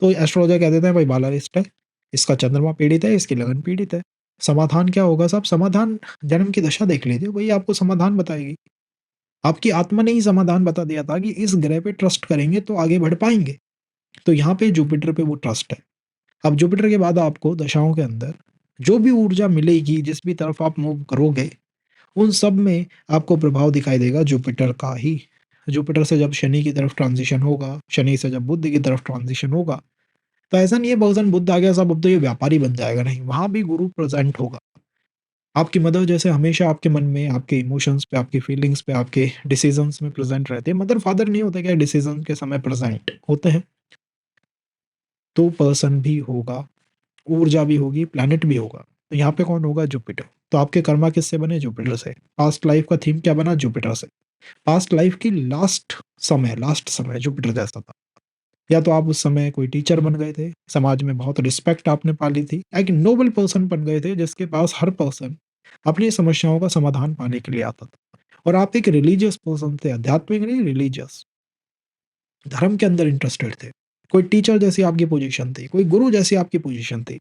Speaker 1: तो एस्ट्रोलॉजर कह देते हैं भाई बाल अरिष्ट है, इसका चंद्रमा पीड़ित है, इसकी लगन पीड़ित है। समाधान क्या होगा साहब? समाधान जन्म की दशा देख लीजिए, वही आपको समाधान बताएगी। आपकी आत्मा ने ही समाधान बता दिया था कि इस ग्रह पे ट्रस्ट करेंगे तो आगे बढ़ पाएँगे। तो यहाँ पे जुपिटर पे वो ट्रस्ट है। अब जुपिटर के बाद आपको दशाओं के अंदर जो भी ऊर्जा मिलेगी, जिस भी तरफ आप मूव करोगे, उन सब में आपको प्रभाव दिखाई देगा जुपिटर का ही। जुपिटर से जब शनि की तरफ ट्रांज़िशन होगा, शनि से जब बुध की तरफ ट्रांज़िशन होगा, तो ऐसा नहीं है पर्सन बुध आ गया साहब अब तो ये व्यापारी बन जाएगा, नहीं, वहाँ भी गुरु प्रेज़ेंट होगा। आपकी मदर जैसे हमेशा आपके मन में, आपके इमोशंस पे, आपकी फीलिंग्स पे, आपके डिसीज़न्स में प्रेज़ेंट रहते हैं। मदर-फादर नहीं होते क्या डिसीज़न के समय प्रेज़ेंट होते हैं, तो पर्सन भी होगा, ऊर्जा भी होगी, प्लैनेट भी होगा। तो यहाँ पे कौन होगा? जुपिटर। तो आपके कर्मा किससे बने? जुपिटर से। पास्ट लाइफ का थीम क्या बना? जुपिटर से। पास्ट लाइफ की लास्ट समय जुपिटर जैसा था। या तो आप उस समय कोई टीचर बन गए थे, समाज में बहुत रिस्पेक्ट आपने पाली थी, एक नोबल पर्सन बन गए थे जिसके पास हर पर्सन अपनी समस्याओं का समाधान पाने के लिए आता था। और आप एक रिलीजियस पर्सन थे, आध्यात्मिक नहीं, रिलीजियस। धर्म के अंदर इंटरेस्टेड थे। कोई टीचर जैसी आपकी पोजीशन थी, कोई गुरु जैसी आपकी पोजीशन थी।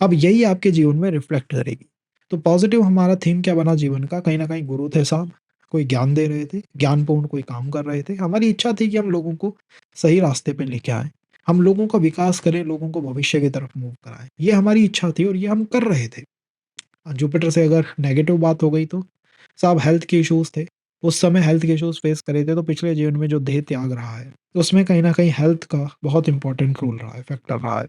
Speaker 1: अब यही आपके जीवन में रिफ्लेक्ट करेगी। तो पॉज़िटिव हमारा थीम क्या बना जीवन का? कहीं न कहीं गुरु थे साहब, कोई ज्ञान दे रहे थे, ज्ञानपूर्ण कोई काम कर रहे थे। हमारी इच्छा थी कि हम लोगों को सही रास्ते पे लेके आएँ। हम लोगों का विकास करें, लोगों को भविष्य की तरफ मूव कराएँ। ये हमारी इच्छा थी और ये हम कर रहे थे। जुपिटर से अगर नेगेटिव बात हो गई तो साहब हेल्थ के इश्यूज़ थे। उस समय हेल्थ के इश्यूज़ फेस करे थे, तो पिछले जीवन में जो देह त्याग रहा है, उसमें कहीं न कहीं हेल्थ का बहुत इम्पोर्टेंट रोल रहा है, फैक्टर रहा है।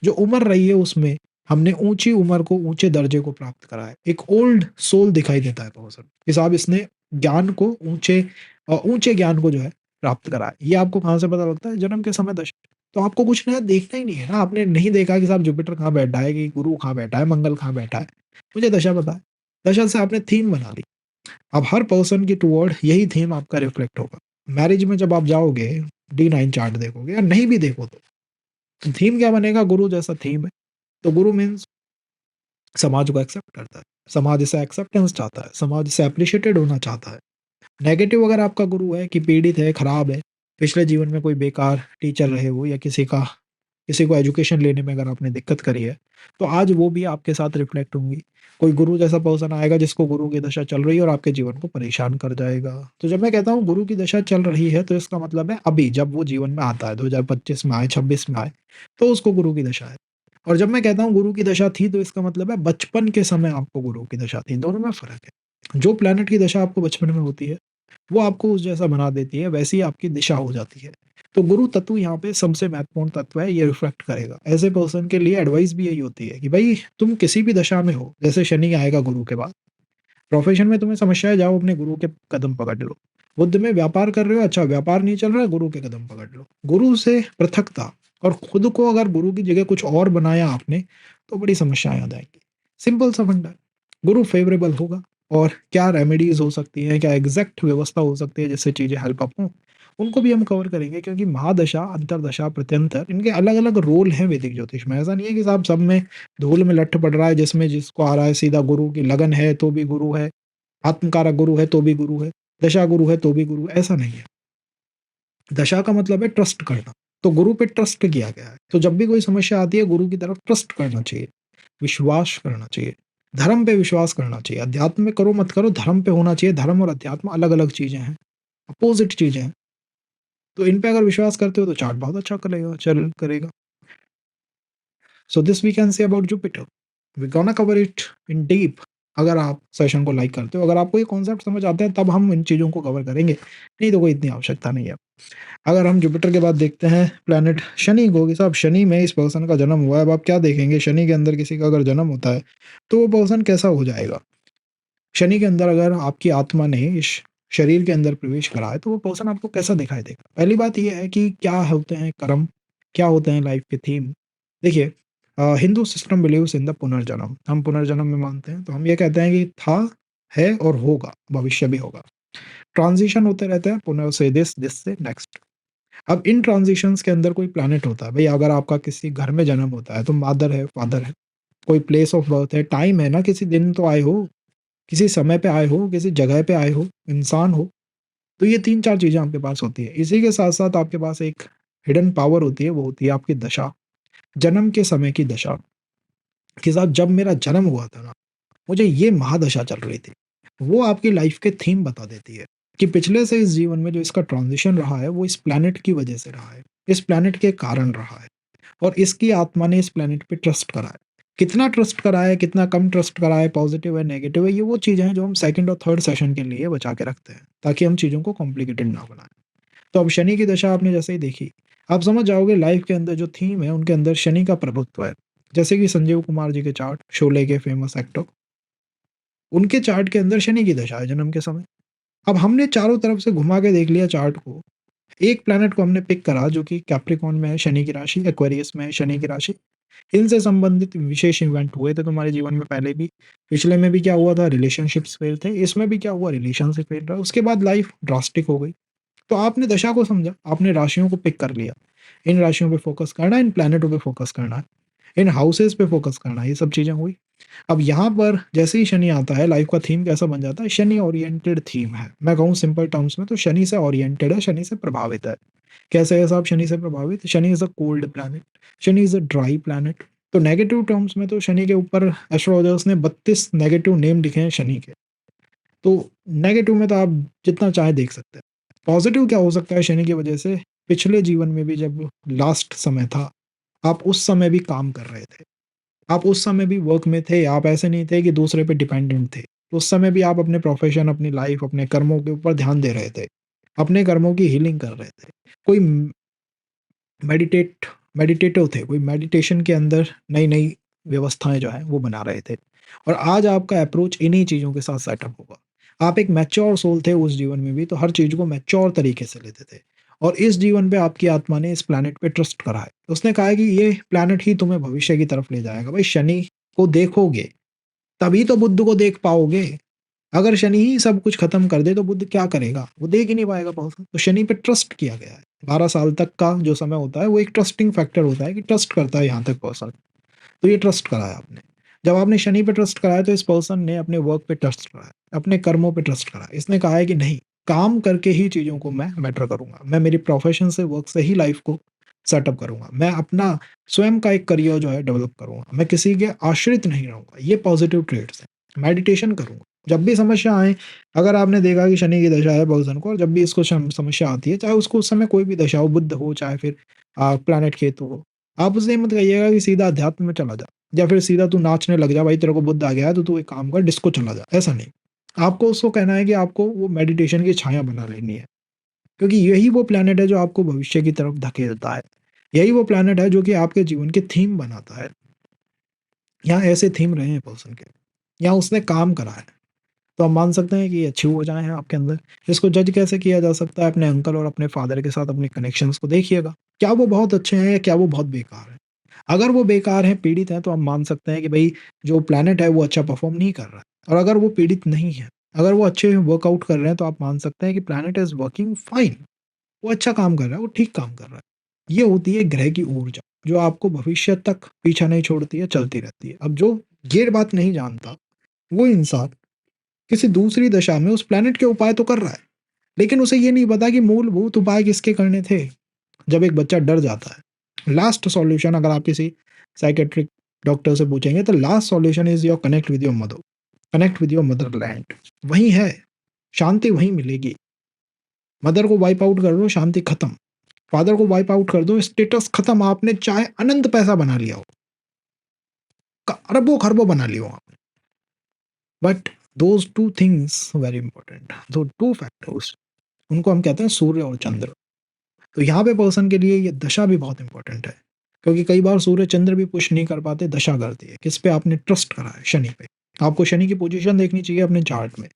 Speaker 1: जो उम्र रही है उसमें हमने ऊँची उम्र को ऊँचे दर्जे को प्राप्त करा है। एक ओल्ड सोल दिखाई देता है पर्सन कि साहब इसने ज्ञान को ऊँचे ज्ञान को जो है प्राप्त करा है। ये आपको कहाँ से पता लगता है? जन्म के समय दशा। तो आपको कुछ नया देखना ही नहीं है ना, आपने नहीं देखा कि साहब जुपिटर कहाँ बैठा है, कि गुरु कहाँ बैठा है, मंगल कहाँ बैठा है। मुझे दशा पता है। दशा से आपने थीम बना ली। अब हर पर्सन की टुवर्ड यही थीम आपका रिफ्लेक्ट होगा। मैरिज में जब आप जाओगे, D9 चार्ट देखोगे या नहीं भी देखो तो थीम क्या बनेगा? गुरु जैसा थीम है। तो गुरु मीन्स समाज को एक्सेप्ट करता है। समाज इसे एक्सेप्टेंस चाहता है, समाज इसे एप्रिशिएटेड होना चाहता है। नेगेटिव अगर आपका गुरु है कि पीड़ित है, खराब है, पिछले जीवन में कोई बेकार टीचर रहे हो या किसी को एजुकेशन लेने में अगर आपने दिक्कत करी है, तो आज वो भी आपके साथ रिफ्लेक्ट होंगी। कोई गुरु जैसा पर्सन आएगा जिसको गुरु की दशा चल रही है और आपके जीवन को परेशान कर जाएगा। तो जब मैं कहता हूँ गुरु की दशा चल रही है, तो इसका मतलब है अभी जब वो जीवन में आता है, 2025 में आए, 26 में आए, तो उसको गुरु की दशा है। और जब मैं कहता हूँ गुरु की दशा थी, तो इसका मतलब है बचपन के समय आपको गुरु की दशा थी, दोनों में फ़र्क है। जो प्लैनेट की दशा आपको बचपन में होती है, वो आपको उस जैसा बना देती है, वैसी ही आपकी दिशा हो जाती है। तो गुरु तत्व यहाँ पे सबसे महत्वपूर्ण तत्व है, ये रिफ्लेक्ट करेगा। ऐसे पर्सन के लिए एडवाइस भी यही होती है कि भई तुम किसी भी दशा में हो, जैसे शनि आएगा गुरु के बाद, प्रोफ़ेशन में तुम्हें समस्या है, जाओ अपने गुरु के कदम पकड़ लो। बुद्ध में व्यापार कर रहे हो, अच्छा व्यापार नहीं चल रहा है, गुरु के कदम पकड़ लो। गुरु से पृथकता और खुद को अगर गुरु की जगह कुछ और बनाया आपने, तो बड़ी समस्याएँ आ जाएँगी। सिंपल सा फंडा है। गुरु फ़ेवरेबल होगा और क्या रेमेडीज़ हो सकती हैं, क्या एग्ज़ैक्ट व्यवस्था हो सकती है जिससे चीज़ें हेल्प अप हों, उनको भी हम कवर करेंगे, क्योंकि महादशा, अंतरदशा, प्रत्यंतर इनके अलग-अलग रोल हैं वैदिक ज्योतिष में। ऐसा नहीं है कि साहब सब में धूल में लट्ठ पड़ रहा है, जिसमें जिसको आ रहा है सीधा गुरु की लगन है तो भी गुरु है, आत्मकारक गुरु है तो भी गुरु है, दशा गुरु है तो भी गुरु है, ऐसा नहीं है। दशा का मतलब है ट्रस्ट करना, तो गुरु पे ट्रस्ट किया गया है। तो जब भी कोई समस्या आती है, गुरु की तरफ ट्रस्ट करना चाहिए, विश्वास करना चाहिए, धर्म पे विश्वास करना चाहिए। अध्यात्म में करो मत करो, धर्म पे होना चाहिए। धर्म और अध्यात्म अलग-अलग चीज़ें हैं, अपोज़िट चीज़ें हैं। तो इन पे अगर विश्वास करते हो तो चार्ट बहुत अच्छा करेगा। So this we can say about Jupiter. We're gonna cover it in deep अगर आप सेशन को लाइक करते हो, अगर आपको ये कॉन्सेप्ट समझ आते हैं तब हम इन चीज़ों को कवर करेंगे, नहीं तो कोई इतनी आवश्यकता नहीं है। अगर हम जुपिटर के बाद देखते हैं प्लैनेट शनि को कि साहब शनि में इस पर्सन का जन्म हुआ है, अब आप क्या देखेंगे शनि के अंदर किसी का अगर जन्म होता है, तो वो पर्सन कैसा हो जाएगा? शनि के अंदर अगर आपकी आत्मा ने इस शरीर के अंदर प्रवेश करा है, तो वो पर्सन आपको कैसा दिखाई देगा? पहली बात ये है कि क्या होते हैं कर्म, क्या होते हैं लाइफ के थीम? देखिए Hindu system believes in the पुनर्जन्म। हम पुनर्जन्म में मानते हैं, तो हम ये कहते हैं कि था, है और होगा, भविष्य भी होगा। ट्रांज़िशन होते रहते हैं पुनः से दिस से नेक्स्ट। अब इन ट्रांज़िशंस के अंदर कोई प्लैनेट होता है, भई अगर आपका किसी घर में जन्म होता है, तो मदर है, फादर है, कोई प्लेस ऑफ बर्थ है, टाइम है ना, किसी दिन तो आए हो, किसी समय पे आए हो, किसी जगह पे आए हो, इंसान हो, तो ये 3-4 चीज़ें आपके पास होती है। इसी के साथ-साथ आपके पास एक हिडन पावर होती है, वो होती है आपकी दशा, जन्म के समय की दशा, कि साहब जब मेरा जन्म हुआ था ना, मुझे ये महादशा चल रही थी। वो आपकी लाइफ़ के थीम बता देती है, कि पिछले से इस जीवन में जो इसका ट्रांज़िशन रहा है, वो इस प्लैनेट की वजह से रहा है, इस प्लैनेट के कारण रहा है। और इसकी आत्मा ने इस प्लैनेट पे ट्रस्ट करा है। कितना ट्रस्ट करा है, कितना कम ट्रस्ट करा है, पॉज़िटिव है, नेगेटिव है, ये वो चीज़ें हैं जो हम सेकंड और थर्ड सेशन के लिए बचा के रखते हैं, ताकि हम चीज़ों को कॉम्प्लिकेटेड ना बनाएँ। तो अब शनि की दशा आपने जैसे ही देखी, आप समझ जाओगे लाइफ़ के अंदर जो थीम है, उनके अंदर शनि का प्रभुत्व है। जैसे कि संजीव कुमार जी के चार्ट, शोले के फेमस एक्टर, उनके चार्ट के अंदर शनि की दशा है जन्म के समय। अब हमने चारों तरफ से घुमा के देख लिया चार्ट को, एक प्लैनेट को हमने पिक करा जो कि कैप्रिकॉर्न में है शनि की राशि, एक्वेरियस में है शनि की राशि। इनसे संबंधित विशेष इवेंट हुए थे तुम्हारे जीवन में पहले भी। पिछले में भी क्या हुआ था, रिलेशनशिप्स फेल थे, इसमें भी क्या हुआ, रिलेशनशिप फेल रहा, उसके बाद लाइफ ड्रास्टिक हो गई। तो आपने दशा को समझा, आपने राशियों को पिक कर लिया। इन राशियों पे फोकस करना है, इन प्लैनेटों पे फोकस करना है, इन हाउसेस पे फोकस करना है, ये सब चीज़ें हुई। अब यहाँ पर जैसे ही शनि आता है, लाइफ का थीम कैसा बन जाता है, शनि ओरिएंटेड थीम है। मैं कहूँ सिंपल टर्म्स में तो शनि से ओरिएंटेड है, शनि से प्रभावित है। कैसे है साहब शनि से प्रभावित? Shani is a cold planet, Shani is a dry planet. तो नेगेटिव टर्म्स में तो शनि के ऊपर एस्ट्रोलॉजर्स ने 32 नेगेटिव नेम लिखे हैं शनि के। तो नेगेटिव में तो आप जितना चाहे देख सकते हैं। पॉज़िटिव क्या हो सकता है शनि की वजह से? पिछले जीवन में भी जब लास्ट समय था, आप उस समय भी काम कर रहे थे। आप उस समय भी वर्क में थे, आप ऐसे नहीं थे कि दूसरे पे डिपेंडेंट थे। उस समय भी आप अपने प्रोफ़ेशन, अपनी लाइफ़, अपने कर्मों के ऊपर ध्यान दे रहे थे। अपने कर्मों की हीलिंग कर रहे थे। कोई मेडिटेट मेडिटेटिव थे, कोई मेडिटेशन के अंदर नई-नई व्यवस्थाएँ जो हैं वो बना रहे थे। और आज आपका अप्रोच इन्हीं चीज़ों के साथ सेटअप होगा। आप एक मैच्योर सोल थे उस जीवन में भी, तो हर चीज़ को मैच्योर तरीके से लेते थे। और इस जीवन पे आपकी आत्मा ने इस प्लैनेट पे ट्रस्ट करा है। उसने कहा है कि ये प्लैनेट ही तुम्हें भविष्य की तरफ ले जाएगा। भाई शनि को देखोगे, तभी तो बुध को देख पाओगे। अगर शनि ही सब कुछ खत्म कर दे तो बुध क्या करेगा? वो देख ही नहीं पाएगा पर्सन। तो शनि पे ट्रस्ट किया गया है। 12 साल तक का जो समय होता है वो एक ट्रस्टिंग फैक्टर होता है कि ट्रस्ट करता है यहाँ तक पर्सन। तो ये ट्रस्ट कराया आपने। जब आपने शनि पे ट्रस्ट कराया तो इस पर्सन ने अपने वर्क पे ट्रस्ट कराया, अपने कर्मों पे ट्रस्ट कराया। इसने कहा है कि नहीं, काम करके ही चीज़ों को मैं बेटर करूँगा। मैं मेरी प्रोफ़ेशन से, वर्क से ही लाइफ़ को सेटअप करूँगा। मैं अपना स्वयं का एक करियर जो है डेवलप करूँगा। मैं किसी के आश्रित नहीं रहूँगा। ये पॉज़िटिव ट्रेट्स हैं। मेडिटेशन करूँगा। जब भी समस्या आए, अगर आपने देखा कि शनि की दशा है पर्सन को और जब भी इसको समस्या आती है, चाहे उसको उस समय कोई भी दशा हो, बुध हो चाहे फिर प्लैनेट केतु हो, आप उससे ये मत कहिएगा कि सीधा अध्यात्म में चला जा या फिर सीधा तू नाचने लग जा, भाई तेरे को बुद्ध आ गया है तो तू एक काम कर डिस्को चला जा, ऐसा नहीं। आपको उसको कहना है कि आपको वो मेडिटेशन की छाया बना लेनी है, क्योंकि यही वो प्लैनेट है जो आपको भविष्य की तरफ धकेलता है। यही वो प्लैनेट है जो कि आपके जीवन के थीम बनाता है। यहाँ ऐसे थीम रहे हैं पर्सन के, यहाँ उसने काम करा है। तो आप मान सकते हैं कि ये अच्छी ऊर्जाएँ हैं आपके अंदर। इसको जज कैसे किया जा सकता है? अपने अंकल और अपने फादर के साथ अपने कनेक्शंस को देखिएगा। क्या वो बहुत अच्छे हैं या क्या वो बहुत बेकार हैं? अगर वो बेकार हैं, पीड़ित हैं, तो आप मान सकते हैं कि भई जो प्लैनेट है वो अच्छा परफ़ॉर्म नहीं कर रहा है। और अगर वो पीड़ित नहीं है, अगर वो अच्छे वर्कआउट कर रहे हैं, तो आप मान सकते हैं कि प्लैनेट इज़ वर्किंग फाइन। वो अच्छा काम कर रहा है, वो ठीक काम कर रहा है। ये होती है ग्रह की ऊर्जा, जो आपको भविष्य तक पीछा नहीं छोड़ती है, चलती रहती है। अब जो ये बात नहीं जानता, वो इंसान किसी दूसरी दशा में उस प्लैनेट के उपाय तो कर रहा है, लेकिन उसे ये नहीं पता कि मूलभूत उपाय किसके करने थे। जब एक बच्चा डर जाता है, लास्ट सॉल्यूशन अगर आप किसी साइकियाट्रिक डॉक्टर से पूछेंगे तो last solution is your connect with your mother, connect with your Motherland. वहीं है, शांति वहीं मिलेगी। मदर को वाइप आउट कर दो, शांति खत्म। फादर को वाइप आउट कर दो, स्टेटस खत्म। आपने चाहे अनंत पैसा बना लिया हो, अरबों खरबों बना लिया हो आपने, but those two things very important, दो टू फैक्टर्स, उनको हम कहते हैं सूर्य और चंद्र। तो यहाँ पे पर्सन के लिए ये दशा भी बहुत इंपॉर्टेंट है, क्योंकि कई बार सूर्य चंद्र भी पुश नहीं कर पाते, दशा करती है। किस पे आपने ट्रस्ट करा है? शनि पे। आपको शनि की पोजीशन देखनी चाहिए अपने चार्ट में।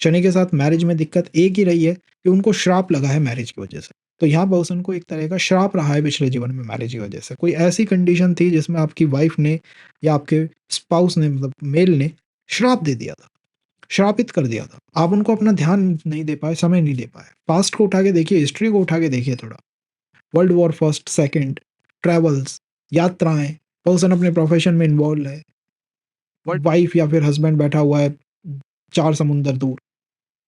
Speaker 1: शनि के साथ मैरिज में दिक्कत एक ही रही है कि उनको श्राप लगा है मैरिज की वजह से। तो यहाँ पर्सन को एक तरह का श्राप रहा है पिछले जीवन में मैरिज की वजह से। कोई ऐसी कंडीशन थी जिसमें आपकी वाइफ ने या आपके स्पाउस ने, मतलब मेल ने, श्राप दे दिया था, श्रापित कर दिया था। आप उनको अपना ध्यान नहीं दे पाए, समय नहीं दे पाए। पास्ट को उठा के देखिए, हिस्ट्री को उठा के देखिए थोड़ा। World war first, second, travels, यात्राएं, पर्सन अपने प्रोफेशन में इन्वॉल्व है,
Speaker 2: वर्ल्ड
Speaker 1: वाइफ या फिर हस्बैंड बैठा हुआ है 4 समुंदर दूर।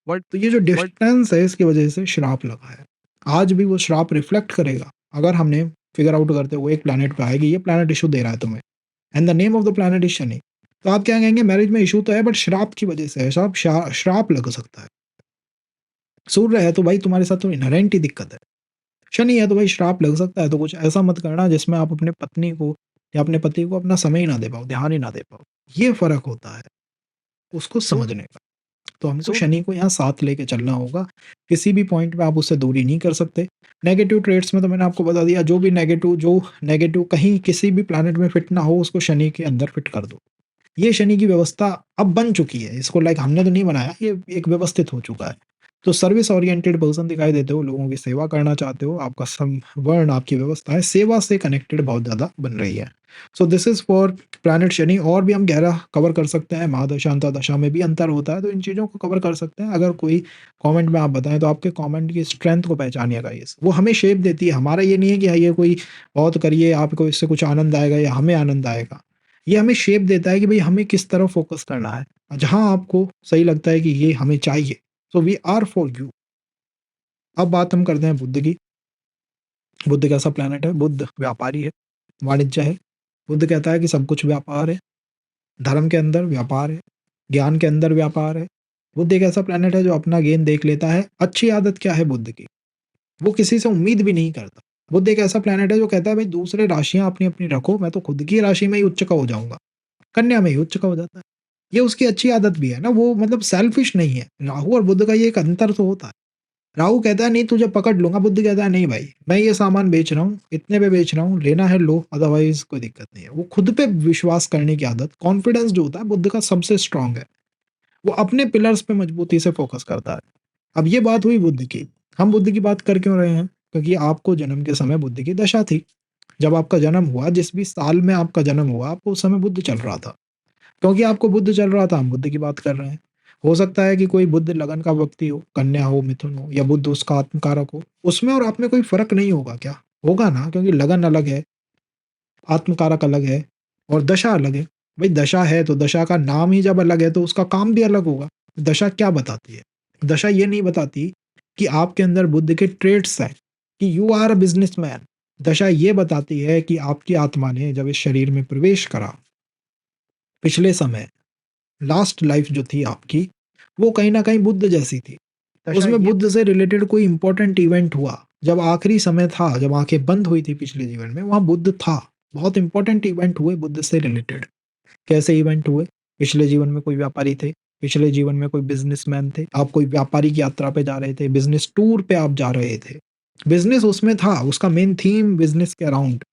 Speaker 2: वर्ल्ड
Speaker 1: तो ये जो डिस्टेंस है, इसकी वजह से श्राप लगा है। आज भी वो श्राप रिफ्लेक्ट करेगा अगर हमने फिगर आउट करते हुए एक प्लैनेट पे आएगी, ये प्लैनेट इशू दे रहा है तुम्हें, and the name of the planet is Shani. तो आप क्या कहेंगे? मैरिज में इशू तो है, बट श्राप की वजह से है। श्राप लग सकता है। सूर्य है तो भाई तुम्हारे साथ तो इनहेरेंट ही दिक्कत है। शनि है तो भाई श्राप लग सकता है। तो कुछ ऐसा मत करना जिसमें आप अपने पत्नी को या अपने पति को अपना समय ही ना दे पाओ, ध्यान ही ना दे पाओ। ये फ़र्क होता है उसको
Speaker 2: सूर्य
Speaker 1: समझने का। तो हमको
Speaker 2: सूर्य
Speaker 1: शनि को यहाँ साथ लेके चलना होगा। किसी भी पॉइंट पे आप उससे दूरी नहीं कर सकते। नेगेटिव ट्रेड्स में तो मैंने आपको बता दिया, जो नेगेटिव कहीं किसी भी प्लैनेट में फिट ना हो, उसको शनि के अंदर फिट कर दो। ये शनि की व्यवस्था अब बन चुकी है। इसको लाइक हमने तो नहीं बनाया, ये एक व्यवस्थित हो चुका है। तो सर्विस ओरिएंटेड पर्सन दिखाई देते हो, लोगों की सेवा करना चाहते हो, आपका वर्ण, आपकी व्यवस्था है सेवा से कनेक्टेड बहुत ज़्यादा बन रही है। सो this is for planet Shani. और भी हम गहरा कवर कर सकते हैं, महादशा अंतर्दशा में भी अंतर होता है, तो इन चीज़ों को कवर कर सकते हैं। अगर कोई कमेंट में आप बताएं तो आपके कमेंट की स्ट्रेंथ को पहचानिएगा। वो हमें शेप देती है। हमारा ये नहीं है कि हाँ, ये कोई बहुत करिए आपको इससे कुछ आनंद आएगा या हमें आनंद आएगा। ये हमें शेप देता है कि भाई हमें किस तरफ फोकस करना है। जहाँ आपको सही लगता है कि ये हमें चाहिए, so we are for you. अब बात हम करते हैं बुध की। बुध कैसा प्लैनेट है? बुध व्यापारी है, वाणिज्य है। बुध कहता है कि सब कुछ व्यापार है। धर्म के अंदर व्यापार है, ज्ञान के अंदर व्यापार है। बुध एक ऐसा प्लैनेट है जो अपना गेन देख लेता है। अच्छी आदत क्या है बुध की? वो किसी से उम्मीद भी नहीं करता। बुध एक ऐसा प्लैनेट है जो कहता है भाई दूसरे राशियां अपनी अपनी रखो, मैं तो खुद की राशि में ही उच्च का हो जाऊंगा। कन्या में ही उच्च का हो जाता है। ये उसकी अच्छी आदत भी है ना, वो मतलब सेल्फिश नहीं है। राहु और बुध का ये एक अंतर तो होता है। राहु कहता है नहीं तुझे पकड़ लूंगा, बुध कहता है नहीं भाई, मैं ये सामान बेच रहा हूँ, इतने पे बेच रहा हूँ, लेना है लो, अदरवाइज कोई दिक्कत नहीं है। वो खुद पे विश्वास करने की आदत, कॉन्फिडेंस जो होता है बुध का सबसे स्ट्रांग है। वो अपने पिलर्स पे मजबूती से फोकस करता है। अब ये बात हुई बुध की। हम बुध की बात कर क्यों रहे हैं? क्योंकि आपको जन्म के समय बुध की दशा थी। जब आपका जन्म हुआ, जिस भी साल में आपका जन्म हुआ, आपको उस समय बुध चल रहा था। क्योंकि आपको बुध चल रहा था, हम बुध की बात कर रहे हैं। हो सकता है कि कोई बुध लगन का व्यक्ति हो, कन्या हो, मिथुन हो, या बुध उसका आत्मकारक हो, उसमें और आप में कोई फर्क नहीं होगा क्या? होगा ना, क्योंकि लगन अलग है, आत्मकारक अलग है और दशा अलग है। भाई दशा है तो दशा का नाम ही जब अलग है तो उसका काम भी अलग होगा। दशा क्या बताती है? दशा ये नहीं बताती कि आपके अंदर बुद्ध के ट्रेड्स हैं, कि यू आर अ बिजनेसमैन। दशा ये बताती है कि आपकी आत्मा ने जब इस शरीर में प्रवेश करा, पिछले समय, लास्ट लाइफ जो थी आपकी, वो कहीं न कहीं बुद्ध जैसी थी।
Speaker 2: दशा
Speaker 1: उसमें
Speaker 2: ये
Speaker 1: बुद्ध से रिलेटेड कोई इंपॉर्टेंट इवेंट हुआ। जब आखिरी समय था, जब आँखें बंद हुई थी पिछले जीवन में, वहाँ बुद्ध था। बहुत इंपॉर्टेंट इवेंट हुए बुद्ध से रिलेटेड। कैसे इवेंट हुए? पिछले जीवन में कोई व्यापारी थे, पिछले जीवन में कोई बिज़नेसमैन थे, आप कोई व्यापारिक यात्रा पे जा रहे थे, बिज़नेस टूर पे आप जा रहे थे। बिज़नेस उसमें था, उसका मेन थीम बिज़नेस के अराउंड,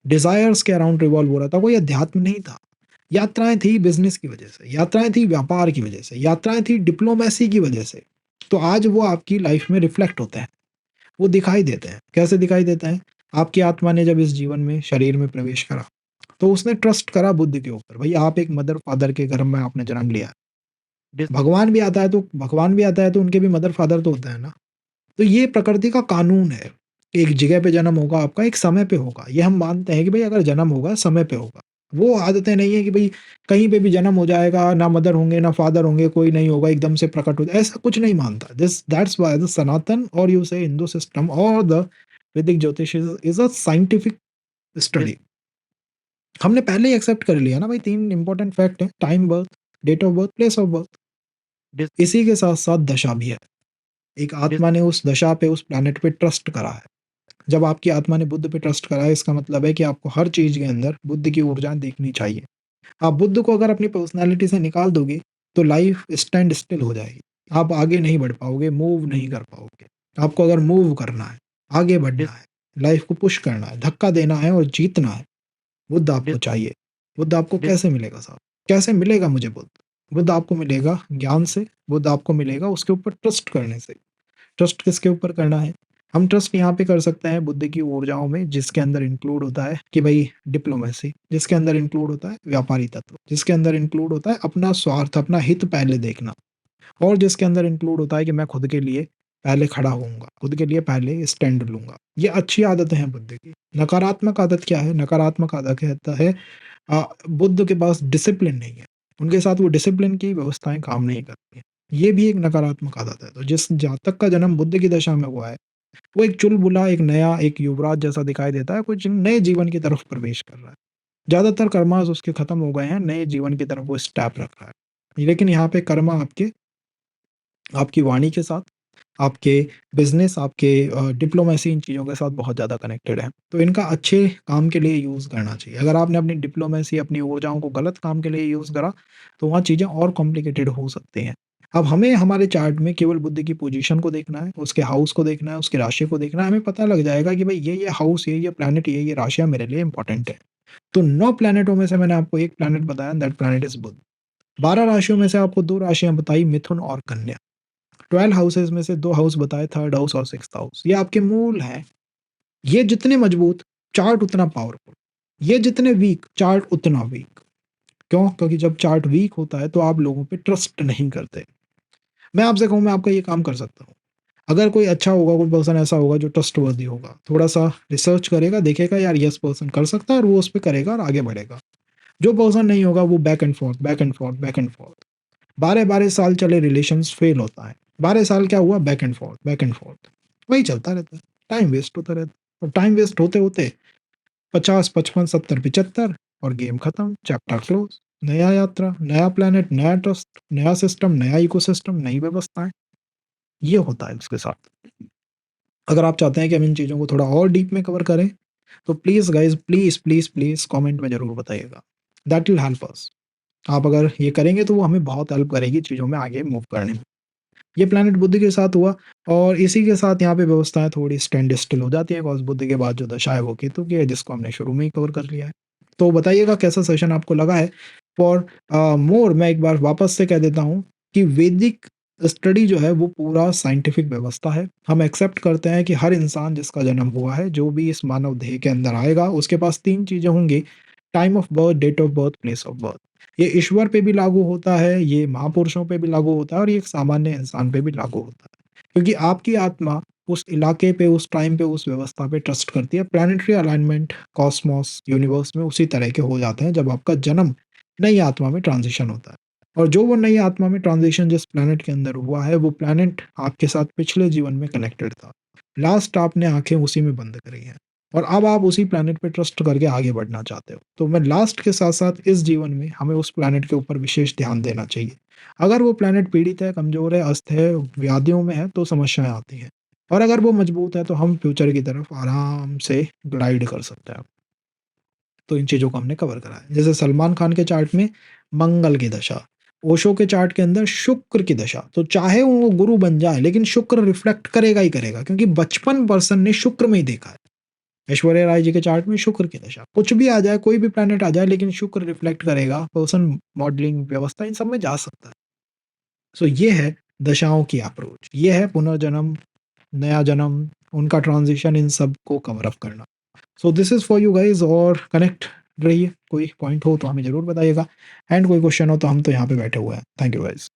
Speaker 1: डिज़ायर्स के अराउंड रिवॉल्व हो रहा था, कोई अध्यात्म नहीं था। यात्राएँ थी बिज़नेस की वजह से, यात्राएँ थी व्यापार की वजह से, यात्राएँ थी डिप्लोमेसी की वजह से। तो आज वो आपकी लाइफ में रिफ्लेक्ट होते हैं, वो दिखाई देते हैं। कैसे दिखाई देते हैं? आपकी आत्मा ने जब इस जीवन में, शरीर में प्रवेश करा, तो उसने ट्रस्ट करा बुद्ध के ऊपर। भई आप एक मदर-फादर के गर्भ में आपने जन्म लिया।
Speaker 2: डिस
Speaker 1: भगवान भी आता है तो उनके भी मदर-फादर तो होते हैं ना। तो ये प्रकृति का कानून है। एक जगह पे जन्म होगा आपका, एक समय पे होगा। ये हम मानते हैं कि भई अगर जन्म होगा, समय पे होगा। वो आदतें नहीं है कि भई कहीं पे भी जन्म हो जाएगा, ना मदर होंगे, ना फादर होंगे, कोई नहीं होगा, एकदम से प्रकट हो जाए, ऐसा कुछ नहीं मानता। दैट्स व्हाई द सनातन, और यू से हिंदू सिस्टम, और the Vedic jyotish is a scientific
Speaker 2: this
Speaker 1: study. हमने पहले ही एक्सेप्ट कर लिया ना भाई, 3 इंपॉर्टेंट फैक्ट हैं, time, birth, date of birth, place of birth.
Speaker 2: This
Speaker 1: इसी के साथ-साथ दशा भी है। एक
Speaker 2: डिस
Speaker 1: आत्मा ने उस दशा पे, उस प्लैनेट पे ट्रस्ट करा है। जब आपकी आत्मा ने बुद्ध पे ट्रस्ट करा है, इसका मतलब है कि आपको हर चीज़ के अंदर बुद्ध की ऊर्जा देखनी चाहिए। आप बुद्ध को अगर अपनी पर्सनैलिटी से निकाल दोगे, तो लाइफ स्टैंड स्टिल हो जाएगी। आप आगे नहीं बढ़ पाओगे, मूव नहीं कर पाओगे। आपको अगर मूव करना है, आगे बढ़ना
Speaker 2: dis,
Speaker 1: है, लाइफ को पुश करना है, धक्का देना है और जीतना है, बुद्ध आपको
Speaker 2: dis,
Speaker 1: चाहिए। बुद्ध आपको
Speaker 2: dis,
Speaker 1: कैसे मिलेगा साहब? कैसे मिलेगा मुझे बुद्ध? बुद्ध आपको मिलेगा ज्ञान से, बुद्ध आपको मिलेगा उसके ऊपर ट्रस्ट करने से। ट्रस्ट किसके ऊपर करना है? हम ट्रस्ट यहाँ पे कर सकते हैं बुद्ध की ऊर्जाओं में, जिसके अंदर इंक्लूड होता है कि भाई डिप्लोमेसी, जिसके अंदर इंक्लूड होता है व्यापारी तत्व, जिसके अंदर इंक्लूड होता है अपना स्वार्थ, अपना हित पहले देखना, और जिसके अंदर इंक्लूड होता है कि मैं खुद के लिए पहले खड़ा होऊँगा, खुद के लिए पहले स्टैंड लूँगा। ये अच्छी आदतें हैं बुद्ध की। नकारात्मक आदत क्या है? नकारात्मक आदत कहता है बुद्ध के पास डिसिप्लिन नहीं है। उनके साथ वो डिसिप्लिन की व्यवस्थाएँ काम नहीं करती हैं। ये भी एक नकारात्मक आदत है। तो जिस जातक का जन्म बुद्ध की दशा में हुआ है, वो एक चुलबुला, एक नया, एक युवराज जैसा दिखाई देता है, कुछ नए जीवन की तरफ प्रवेश कर रहा है। ज़्यादातर कर्मास उसके खत्म हो गए हैं, नए जीवन की तरफ वो स्टेप रख रहा है। लेकिन यहाँ पे कर्मा आपके आपकी वाणी के साथ, आपके बिज़नेस, आपके डिप्लोमेसी, इन चीज़ों के साथ बहुत ज़्यादा कनेक्टेड है। तो इनका अच्छे काम के लिए यूज़ करना चाहिए। अगर आपने अपनी डिप्लोमेसी, अपनी ऊर्जाओं को गलत काम के लिए यूज़ करा, तो वहाँ चीज़ें और कॉम्प्लिकेटेड हो सकती हैं। अब हमें हमारे चार्ट में केवल बुद्ध की पोज़ीशन को देखना है, उसके हाउस को देखना है, उसकी राशि को देखना है, हमें पता लग जाएगा कि भई ये हाउस, ये प्लैनेट, ये राशियाँ मेरे लिए इम्पोर्टेंट है। तो 9 प्लैनेटों में से मैंने आपको 1 प्लैनेट बताया, दैट प्लैनेट इज़ बुध। 12 राशियों में से आपको 2 राशियाँ बताई, मिथुन और कन्या। 12 हाउसेज़ में से 2 हाउस बताए, 3rd हाउस और 6th हाउस। ये आपके मूल हैं। ये जितने मजबूत, चार्ट उतना पावरफुल। ये जितने वीक, चार्ट उतना वीक। क्यों? क्योंकि जब चार्ट वीक होता है तो आप लोगों पे ट्रस्ट नहीं करते। मैं आपसे कहूँ, मैं आपका ये काम कर सकता हूँ। अगर कोई अच्छा होगा, कोई पर्सन ऐसा होगा जो ट्रस्टवर्दी होगा, थोड़ा-सा रिसर्च करेगा, देखेगा यार यस पर्सन कर सकता है, और वो उस पे करेगा और आगे बढ़ेगा। जो पर्सन नहीं होगा वो back and fourth, back and fourth, back and fourth. 12-12 साल चले रिलेशंस, फेल होता है। 12 साल क्या हुआ? Back and fourth, back and fourth. वही चलता रहता है। टाइम वेस्ट होता रहता है, और टाइम वेस्ट होते-होते 50, 55, 70, 75 और गेम खत्म, चैप्टर क्लोज़। नया यात्रा, नया प्लैनेट, नया ट्रस्ट, नया सिस्टम, नया इकोसिस्टम, नई व्यवस्थाएँ। ये होता है उसके साथ। अगर आप चाहते हैं कि हम इन चीज़ों को थोड़ा और डीप में कवर करें, तो please guys, please, please, please comment में ज़रूर बताइएगा। That will help us. आप अगर ये करेंगे तो वो हमें बहुत हेल्प करेगी चीज़ों में आगे मूव करने में। ये प्लैनेट बुध के साथ हुआ, और इसी के साथ यहाँ पे व्यवस्थाएँ थोड़ी स्टैंड स्टिल हो जाती हैं, बिकॉज़ बुध के बाद जो दशा है वो केतु की है, जिसको हमने शुरू में ही कवर कर लिया है। तो बताइएगा कैसा सेशन आपको लगा है। फॉर मोर मैं एक बार वापस से कह देता हूँ कि वैदिक स्टडी जो है वो पूरा साइंटिफिक व्यवस्था है। हम एक्सेप्ट करते हैं कि हर इंसान जिसका जन्म हुआ है, जो भी इस मानव देह के अंदर आएगा, उसके पास 3 चीज़ें होंगी: time of birth, date of birth, place of birth. ये ईश्वर पे भी लागू होता है, ये महापुरुषों पे भी लागू होता है, और ये एक सामान्य इंसान पे भी लागू होता है। क्योंकि आपकी आत्मा उस इलाके पे, उस टाइम पे, उस व्यवस्था पे ट्रस्ट करती है। प्लैनेटरी अलाइनमेंट कॉस्मोस, यूनिवर्स में उसी तरह के हो जाते हैं जब आपका जन्म नई आत्मा में ट्रांज़िशन होता है। और जो वो नई आत्मा में ट्रांज़िशन जिस प्लैनेट के अंदर हुआ है, वो प्लैनेट आपके साथ पिछले जीवन में कनेक्टेड था। लास्ट आपने आँखें उसी में बंद करी हैं, और अब आप उसी प्लैनेट पे ट्रस्ट करके आगे बढ़ना चाहते हो। तो मैं लास्ट के साथ-साथ इस जीवन में हमें उस प्लैनेट के ऊपर विशेष ध्यान देना चाहिए। अगर वो प्लैनेट पीड़ित है, कमज़ोर है, अस्त है, व्याधियों में है, तो समस्याएँ आती हैं। और अगर वो मजबूत है तो हम फ्यूचर की तरफ आराम से ग्लाइड कर सकते हैं। तो इन चीज़ों को हमने कवर करा है। जैसे सलमान खान के चार्ट में मंगल की दशा, ओशो के चार्ट के अंदर शुक्र की दशा, तो चाहे वो गुरु बन जाए, लेकिन शुक्र रिफ्लेक्ट करेगा ही करेगा, क्योंकि बचपन पर्सन ने शुक्र में ही देखा है। ऐश्वर्या राय जी के चार्ट में शुक्र की दशा, कुछ भी आ जाए, कोई भी प्लैनेट आ जाए, लेकिन शुक्र रिफ्लेक्ट करेगा, पर्सन मॉडलिंग व्यवस्था इन सब में जा सकता है। सो ये है दशाओं की अप्रोच, ये है पुनर्जन्म, नया जन्म, उनका ट्रांज़िशन, इन सब को कवर अप करना। सो this is for you guys, और कनेक्ट रहिए। कोई पॉइंट हो तो हमें ज़रूर बताइएगा, एंड कोई क्वेश्चन हो तो हम तो यहाँ पे बैठे हुए हैं। Thank you guys.